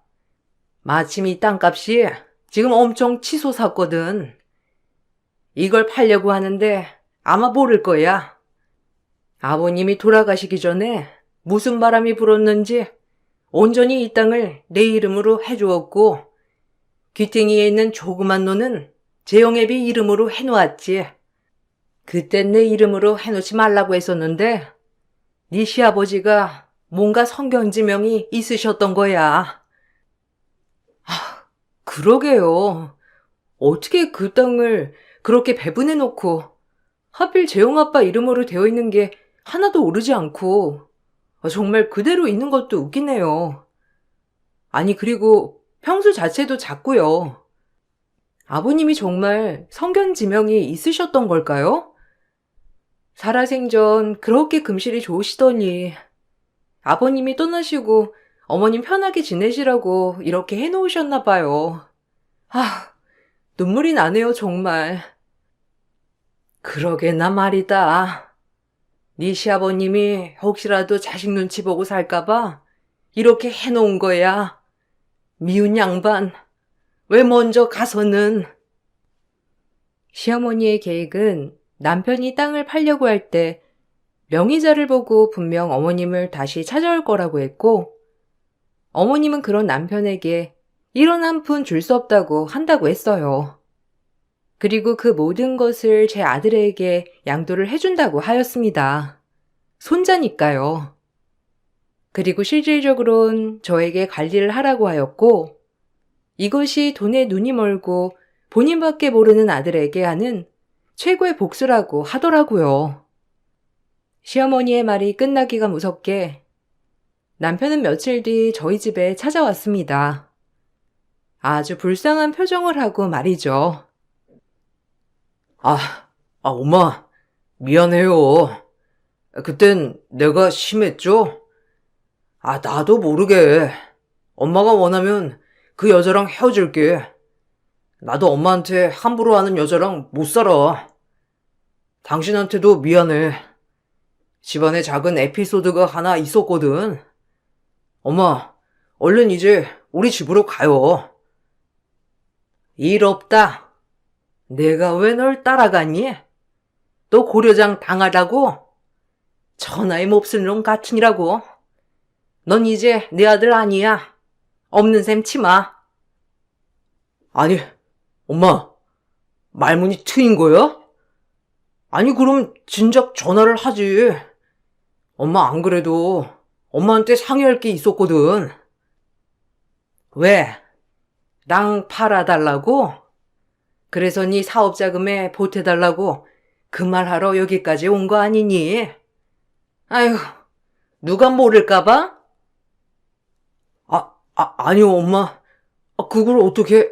마침 이 땅값이 지금 엄청 치솟았거든. 이걸 팔려고 하는데 아마 모를 거야. 아버님이 돌아가시기 전에 무슨 바람이 불었는지 온전히 이 땅을 내 이름으로 해주었고, 귀퉁이에 있는 조그만 노는 재영애비 이름으로 해놓았지. 그땐 내 이름으로 해놓지 말라고 했었는데 네 시아버지가 뭔가 성견지명이 있으셨던 거야. 그러게요. 어떻게 그 땅을 그렇게 배분해놓고 하필 재용 아빠 이름으로 되어 있는 게 하나도 오르지 않고 정말 그대로 있는 것도 웃기네요. 아니 그리고 평수 자체도 작고요. 아버님이 정말 성견지명이 있으셨던 걸까요? 살아생전 그렇게 금실이 좋으시더니 아버님이 떠나시고 어머님 편하게 지내시라고 이렇게 해놓으셨나 봐요. 눈물이 나네요 정말. 그러게나 말이다. 네 시아버님이 혹시라도 자식 눈치 보고 살까봐 이렇게 해놓은 거야. 미운 양반. 왜 먼저 가서는. 시어머니의 계획은 남편이 땅을 팔려고 할 때 명의자를 보고 분명 어머님을 다시 찾아올 거라고 했고, 어머님은 그런 남편에게 1원 한 푼 줄 수 없다고 한다고 했어요. 그리고 그 모든 것을 제 아들에게 양도를 해준다고 하였습니다. 손자니까요. 그리고 실질적으론 저에게 관리를 하라고 하였고, 이것이 돈에 눈이 멀고 본인밖에 모르는 아들에게 하는 최고의 복수라고 하더라고요. 시어머니의 말이 끝나기가 무섭게 남편은 며칠 뒤 저희 집에 찾아왔습니다. 아주 불쌍한 표정을 하고 말이죠. 엄마, 미안해요. 그땐 내가 심했죠? 나도 모르게. 엄마가 원하면 그 여자랑 헤어질게. 나도 엄마한테 함부로 하는 여자랑 못 살아. 당신한테도 미안해. 집안에 작은 에피소드가 하나 있었거든. 엄마, 얼른 이제 우리 집으로 가요. 일 없다. 내가 왜 널 따라가니? 너 고려장 당하다고? 천하의 몹쓸 놈 같으니라고. 넌 이제 내 아들 아니야. 없는 셈 치마. 아니, 엄마, 말문이 트인 거야? 아니, 그럼 진작 전화를 하지. 엄마 안 그래도 엄마한테 상의할 게 있었거든. 왜? 땅 팔아달라고? 그래서 네 사업자금에 보태달라고 그 말하러 여기까지 온 거 아니니? 아휴, 누가 모를까봐? 아니요, 엄마. 그걸 어떻게...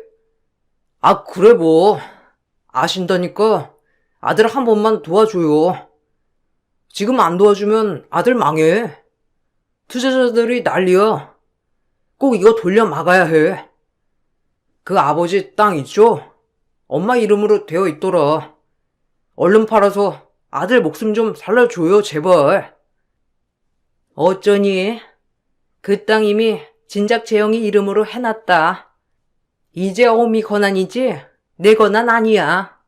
그래 뭐. 아신다니까 아들 한 번만 도와줘요. 지금 안 도와주면 아들 망해. 투자자들이 난리야. 꼭 이거 돌려 막아야 해. 그 아버지 땅 있죠? 엄마 이름으로 되어 있더라. 얼른 팔아서 아들 목숨 좀 살려줘요, 제발. 어쩌니? 그 땅 이미 진작 재영이 이름으로 해놨다. 이제 어미 권한이지 내 권한 아니야.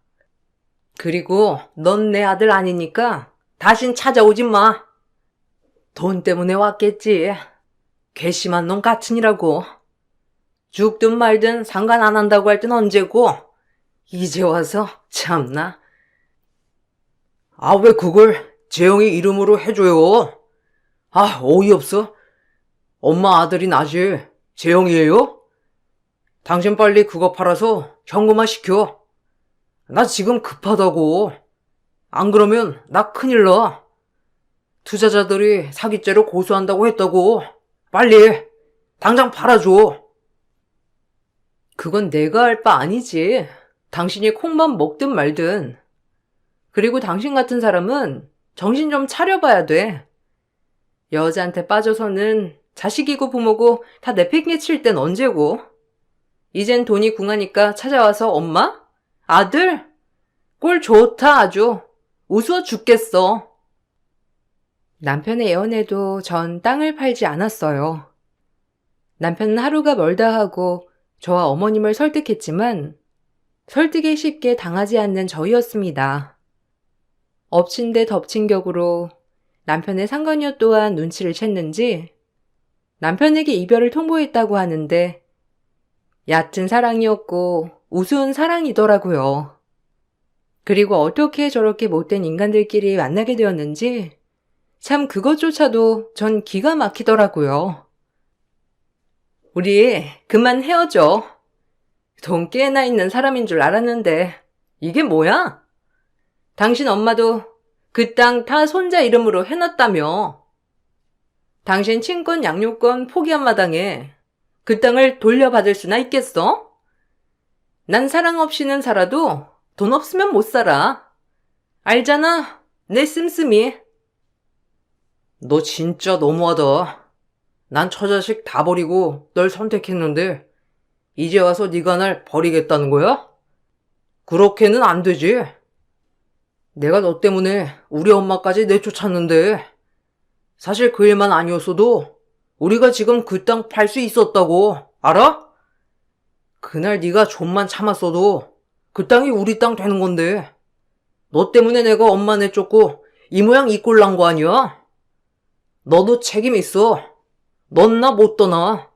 그리고 넌 내 아들 아니니까 다신 찾아오지 마. 돈 때문에 왔겠지. 괘씸한 놈 같으니라고. 죽든 말든 상관 안 한다고 할 땐 언제고 이제 와서 참나. 왜 그걸 재영이 이름으로 해줘요? 어이없어. 엄마 아들이 나지 재영이에요? 당신 빨리 그거 팔아서 현금화 시켜. 나 지금 급하다고. 안 그러면 나 큰일 나. 투자자들이 사기죄로 고소한다고 했다고. 빨리 당장 팔아줘. 그건 내가 할 바 아니지. 당신이 콩만 먹든 말든. 그리고 당신 같은 사람은 정신 좀 차려봐야 돼. 여자한테 빠져서는 자식이고 부모고 다 내팽개칠 땐 언제고. 이젠 돈이 궁하니까 찾아와서 엄마? 아들? 꼴 좋다 아주. 우스워 죽겠어. 남편의 애원에도 전 땅을 팔지 않았어요. 남편은 하루가 멀다 하고 저와 어머님을 설득했지만 설득에 쉽게 당하지 않는 저희였습니다. 엎친 데 덮친 격으로 남편의 상간녀 또한 눈치를 챘는지 남편에게 이별을 통보했다고 하는데 얕은 사랑이었고 우스운 사랑이더라고요. 그리고 어떻게 저렇게 못된 인간들끼리 만나게 되었는지 참 그것조차도 전 기가 막히더라고요. 우리 그만 헤어져. 돈 꽤나 있는 사람인 줄 알았는데 이게 뭐야? 당신 엄마도 그 땅 다 손자 이름으로 해놨다며. 당신 친권 양육권 포기한 마당에 그 땅을 돌려받을 수나 있겠어? 난 사랑 없이는 살아도 돈 없으면 못 살아. 알잖아, 내 씀씀이. 너 진짜 너무하다. 난 처자식 다 버리고 널 선택했는데 이제 와서 네가 날 버리겠다는 거야? 그렇게는 안 되지. 내가 너 때문에 우리 엄마까지 내쫓았는데 사실 그 일만 아니었어도 우리가 지금 그 땅 팔 수 있었다고. 알아? 그날 네가 좀만 참았어도 그 땅이 우리 땅 되는 건데 너 때문에 내가 엄마 내쫓고 이 모양 이 꼴 난 거 아니야? 너도 책임 있어. 넌 나 못 떠나.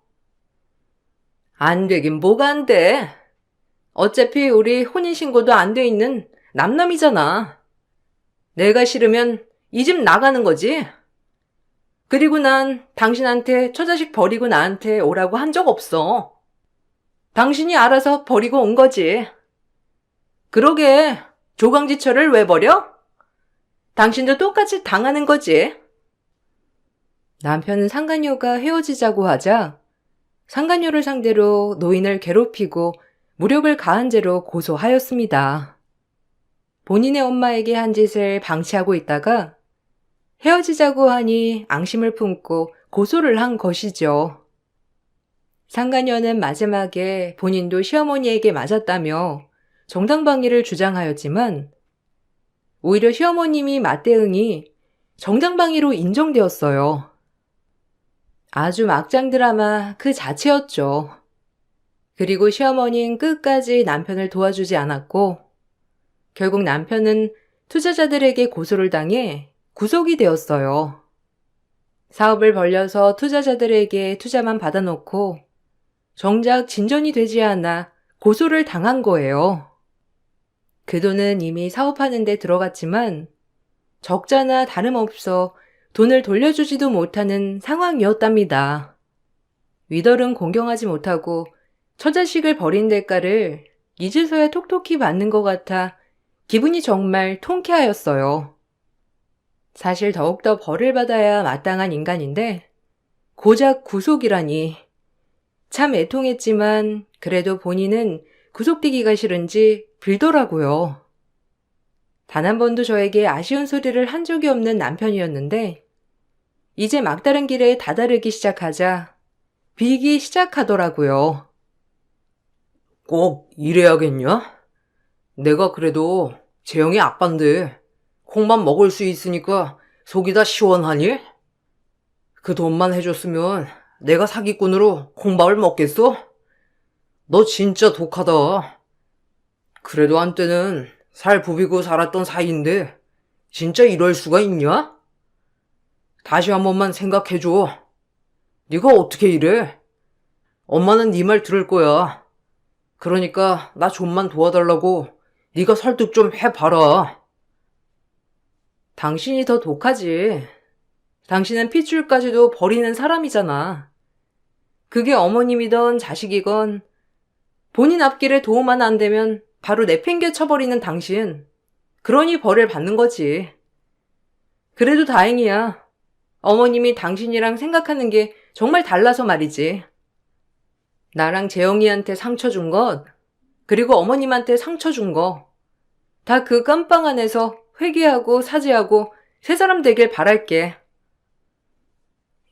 안 되긴 뭐가 안 돼. 어차피 우리 혼인신고도 안 돼 있는 남남이잖아. 내가 싫으면 이 집 나가는 거지. 그리고 난 당신한테 처자식 버리고 나한테 오라고 한 적 없어. 당신이 알아서 버리고 온 거지. 그러게 조강지철을 왜 버려? 당신도 똑같이 당하는 거지. 남편은 상간녀가 헤어지자고 하자 상간녀를 상대로 노인을 괴롭히고 무력을 가한 죄로 고소하였습니다. 본인의 엄마에게 한 짓을 방치하고 있다가 헤어지자고 하니 앙심을 품고 고소를 한 것이죠. 상간녀는 마지막에 본인도 시어머니에게 맞았다며 정당방위를 주장하였지만 오히려 시어머님이 맞대응이 정당방위로 인정되었어요. 아주 막장 드라마 그 자체였죠. 그리고 시어머니는 끝까지 남편을 도와주지 않았고 결국 남편은 투자자들에게 고소를 당해 구속이 되었어요. 사업을 벌려서 투자자들에게 투자만 받아놓고 정작 진전이 되지 않아 고소를 당한 거예요. 그 돈은 이미 사업하는 데 들어갔지만 적자나 다름없어 돈을 돌려주지도 못하는 상황이었답니다. 위덜은 공경하지 못하고 처자식을 버린 대가를 이제서야 톡톡히 받는 것 같아 기분이 정말 통쾌하였어요. 사실 더욱더 벌을 받아야 마땅한 인간인데 고작 구속이라니. 참 애통했지만 그래도 본인은 구속되기가 싫은지 빌더라고요. 단 한 번도 저에게 아쉬운 소리를 한 적이 없는 남편이었는데 이제 막다른 길에 다다르기 시작하자 비기 시작하더라고요. 꼭 이래야겠냐? 내가 그래도 재영이 아빤데 콩만 먹을 수 있으니까 속이 다 시원하니? 그 돈만 해줬으면 내가 사기꾼으로 콩밥을 먹겠어? 너 진짜 독하다. 그래도 한때는 살 부비고 살았던 사이인데 진짜 이럴 수가 있냐? 다시 한 번만 생각해줘. 네가 어떻게 이래? 엄마는 네 말 들을 거야. 그러니까 나 좀만 도와달라고 네가 설득 좀 해봐라. 당신이 더 독하지. 당신은 핏줄까지도 버리는 사람이잖아. 그게 어머님이건 자식이건 본인 앞길에 도움 하나 안 되면 바로 내팽개 쳐버리는 당신. 그러니 벌을 받는 거지. 그래도 다행이야. 어머님이 당신이랑 생각하는 게 정말 달라서 말이지. 나랑 재영이한테 상처 준 것, 그리고 어머님한테 상처 준 거, 다 그 깜빵 안에서 회개하고 사죄하고 새 사람 되길 바랄게.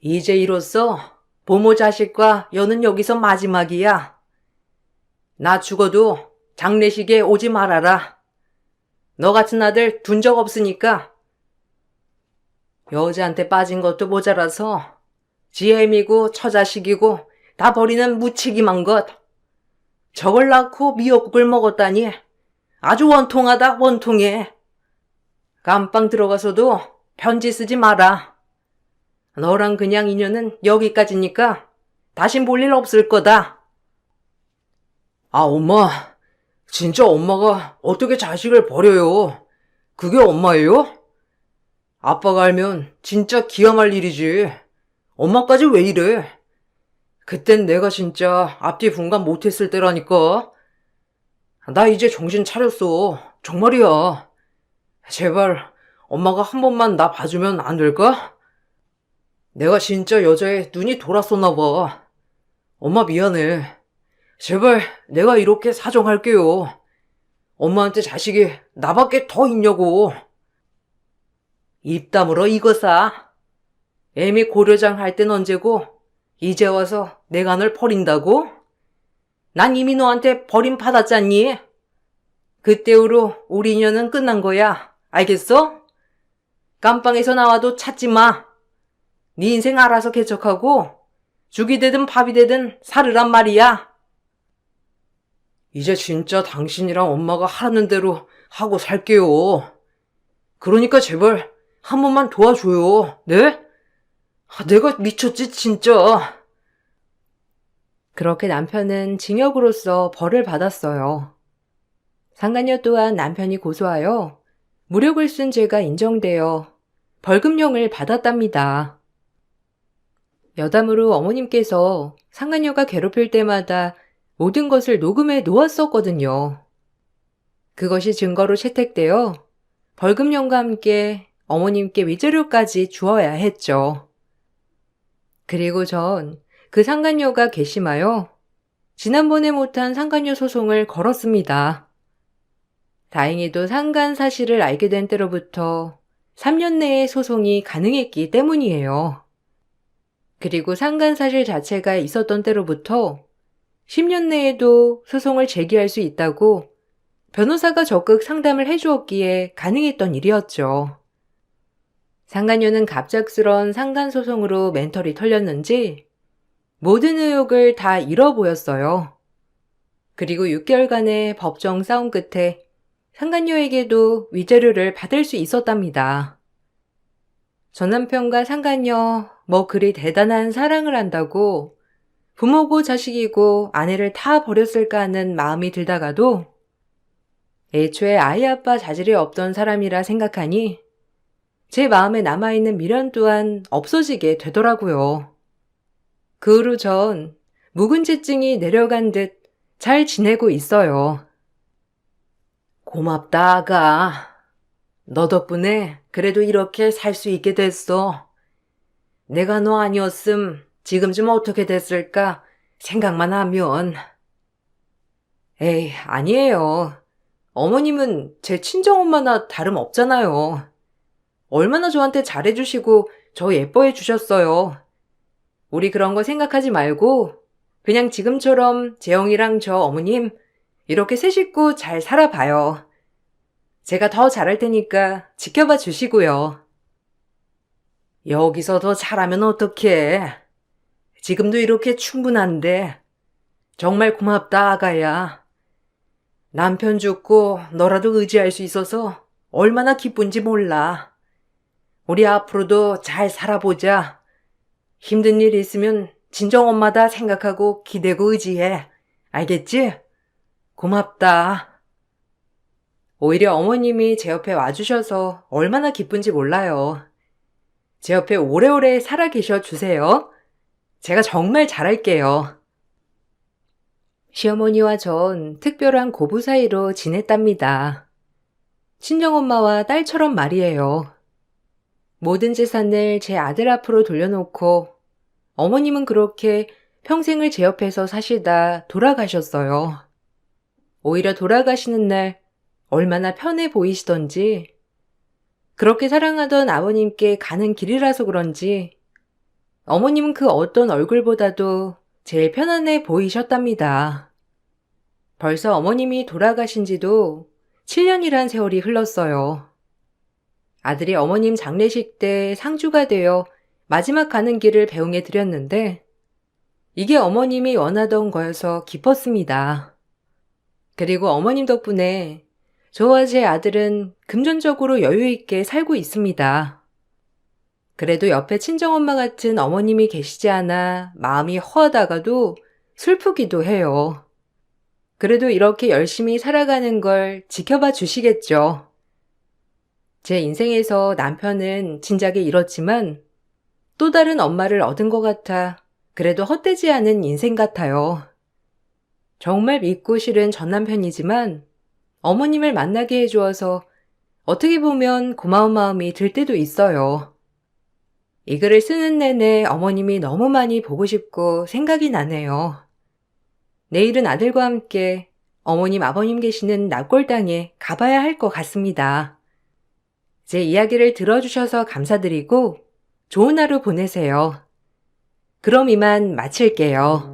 이제 이로써 보모 자식과 여는 여기서 마지막이야. 나 죽어도 장례식에 오지 말아라. 너 같은 아들 둔 적 없으니까. 여자한테 빠진 것도 모자라서 지엠이고 처자식이고 다 버리는 무책임한 것. 저걸 낳고 미역국을 먹었다니 아주 원통하다 원통해. 감방 들어가서도 편지 쓰지 마라. 너랑 그냥 인연은 여기까지니까 다신 볼 일 없을 거다. 아, 엄마. 진짜 엄마가 어떻게 자식을 버려요? 그게 엄마예요? 아빠가 알면 진짜 기가 말 일이지. 엄마까지 왜 이래? 그땐 내가 진짜 앞뒤 분간 못했을 때라니까. 나 이제 정신 차렸어. 정말이야. 제발 엄마가 한 번만 나 봐주면 안 될까? 내가 진짜 여자에 눈이 돌았었나 봐. 엄마 미안해. 제발 내가 이렇게 사정할게요. 엄마한테 자식이 나밖에 더 있냐고. 입 다물어 이거 싸. 애미 고려장 할 땐 언제고 이제 와서 내가 널 버린다고? 난 이미 너한테 버림받았잖니? 그때후로 우리 인연은 끝난 거야. 알겠어? 깜빵에서 나와도 찾지 마. 네 인생 알아서 개척하고 죽이 되든 밥이 되든 살으란 말이야. 이제 진짜 당신이랑 엄마가 하라는 대로 하고 살게요. 그러니까 제발 한 번만 도와줘요. 네? 내가 미쳤지 진짜. 그렇게 남편은 징역으로서 벌을 받았어요. 상간녀 또한 남편이 고소하여 무력을 쓴 죄가 인정되어 벌금형을 받았답니다. 여담으로 어머님께서 상간녀가 괴롭힐 때마다 모든 것을 녹음해 놓았었거든요. 그것이 증거로 채택되어 벌금형과 함께 어머님께 위자료까지 주어야 했죠. 그리고 전 그 상간녀가 괘씸하여 지난번에 못한 상간녀 소송을 걸었습니다. 다행히도 상간 사실을 알게 된 때로부터 3년 내에 소송이 가능했기 때문이에요. 그리고 상간 사실 자체가 있었던 때로부터 10년 내에도 소송을 제기할 수 있다고 변호사가 적극 상담을 해주었기에 가능했던 일이었죠. 상간녀는 갑작스런 상간소송으로 멘털이 털렸는지 모든 의욕을 다 잃어보였어요. 그리고 6개월간의 법정 싸움 끝에 상간녀에게도 위자료를 받을 수 있었답니다. 전 남편과 상간녀 뭐 그리 대단한 사랑을 한다고 부모고 자식이고 아내를 다 버렸을까 하는 마음이 들다가도 애초에 아이 아빠 자질이 없던 사람이라 생각하니 제 마음에 남아있는 미련 또한 없어지게 되더라고요. 그 후로 전 묵은지증이 내려간 듯 잘 지내고 있어요. 고맙다, 아가. 너 덕분에 그래도 이렇게 살 수 있게 됐어. 내가 너 아니었음 지금쯤 어떻게 됐을까 생각만 하면. 에이, 아니에요. 어머님은 제 친정엄마나 다름없잖아요. 얼마나 저한테 잘해주시고 저 예뻐해 주셨어요. 우리 그런 거 생각하지 말고 그냥 지금처럼 재영이랑 저 어머님 이렇게 세 식구 잘 살아봐요. 제가 더 잘할 테니까 지켜봐 주시고요. 여기서 더 잘하면 어떡해. 지금도 이렇게 충분한데. 정말 고맙다, 아가야. 남편 죽고 너라도 의지할 수 있어서 얼마나 기쁜지 몰라. 우리 앞으로도 잘 살아보자. 힘든 일 있으면 친정엄마다 생각하고 기대고 의지해. 알겠지? 고맙다. 오히려 어머님이 제 옆에 와주셔서 얼마나 기쁜지 몰라요. 제 옆에 오래오래 살아 계셔 주세요. 제가 정말 잘할게요. 시어머니와 전 특별한 고부 사이로 지냈답니다. 친정엄마와 딸처럼 말이에요. 모든 재산을 제 아들 앞으로 돌려놓고 어머님은 그렇게 평생을 제 옆에서 사시다 돌아가셨어요. 오히려 돌아가시는 날 얼마나 편해 보이시던지 그렇게 사랑하던 아버님께 가는 길이라서 그런지 어머님은 그 어떤 얼굴보다도 제일 편안해 보이셨답니다. 벌써 어머님이 돌아가신 지도 7년이란 세월이 흘렀어요. 아들이 어머님 장례식 때 상주가 되어 마지막 가는 길을 배웅해 드렸는데 이게 어머님이 원하던 거여서 기뻤습니다. 그리고 어머님 덕분에 저와 제 아들은 금전적으로 여유 있게 살고 있습니다. 그래도 옆에 친정엄마 같은 어머님이 계시지 않아 마음이 허하다가도 슬프기도 해요. 그래도 이렇게 열심히 살아가는 걸 지켜봐 주시겠죠. 제 인생에서 남편은 진작에 잃었지만 또 다른 엄마를 얻은 것 같아 그래도 헛되지 않은 인생 같아요. 정말 믿고 싫은 전 남편이지만 어머님을 만나게 해주어서 어떻게 보면 고마운 마음이 들 때도 있어요. 이 글을 쓰는 내내 어머님이 너무 많이 보고 싶고 생각이 나네요. 내일은 아들과 함께 어머님, 아버님 계시는 납골당에 가봐야 할 것 같습니다. 제 이야기를 들어주셔서 감사드리고 좋은 하루 보내세요. 그럼 이만 마칠게요.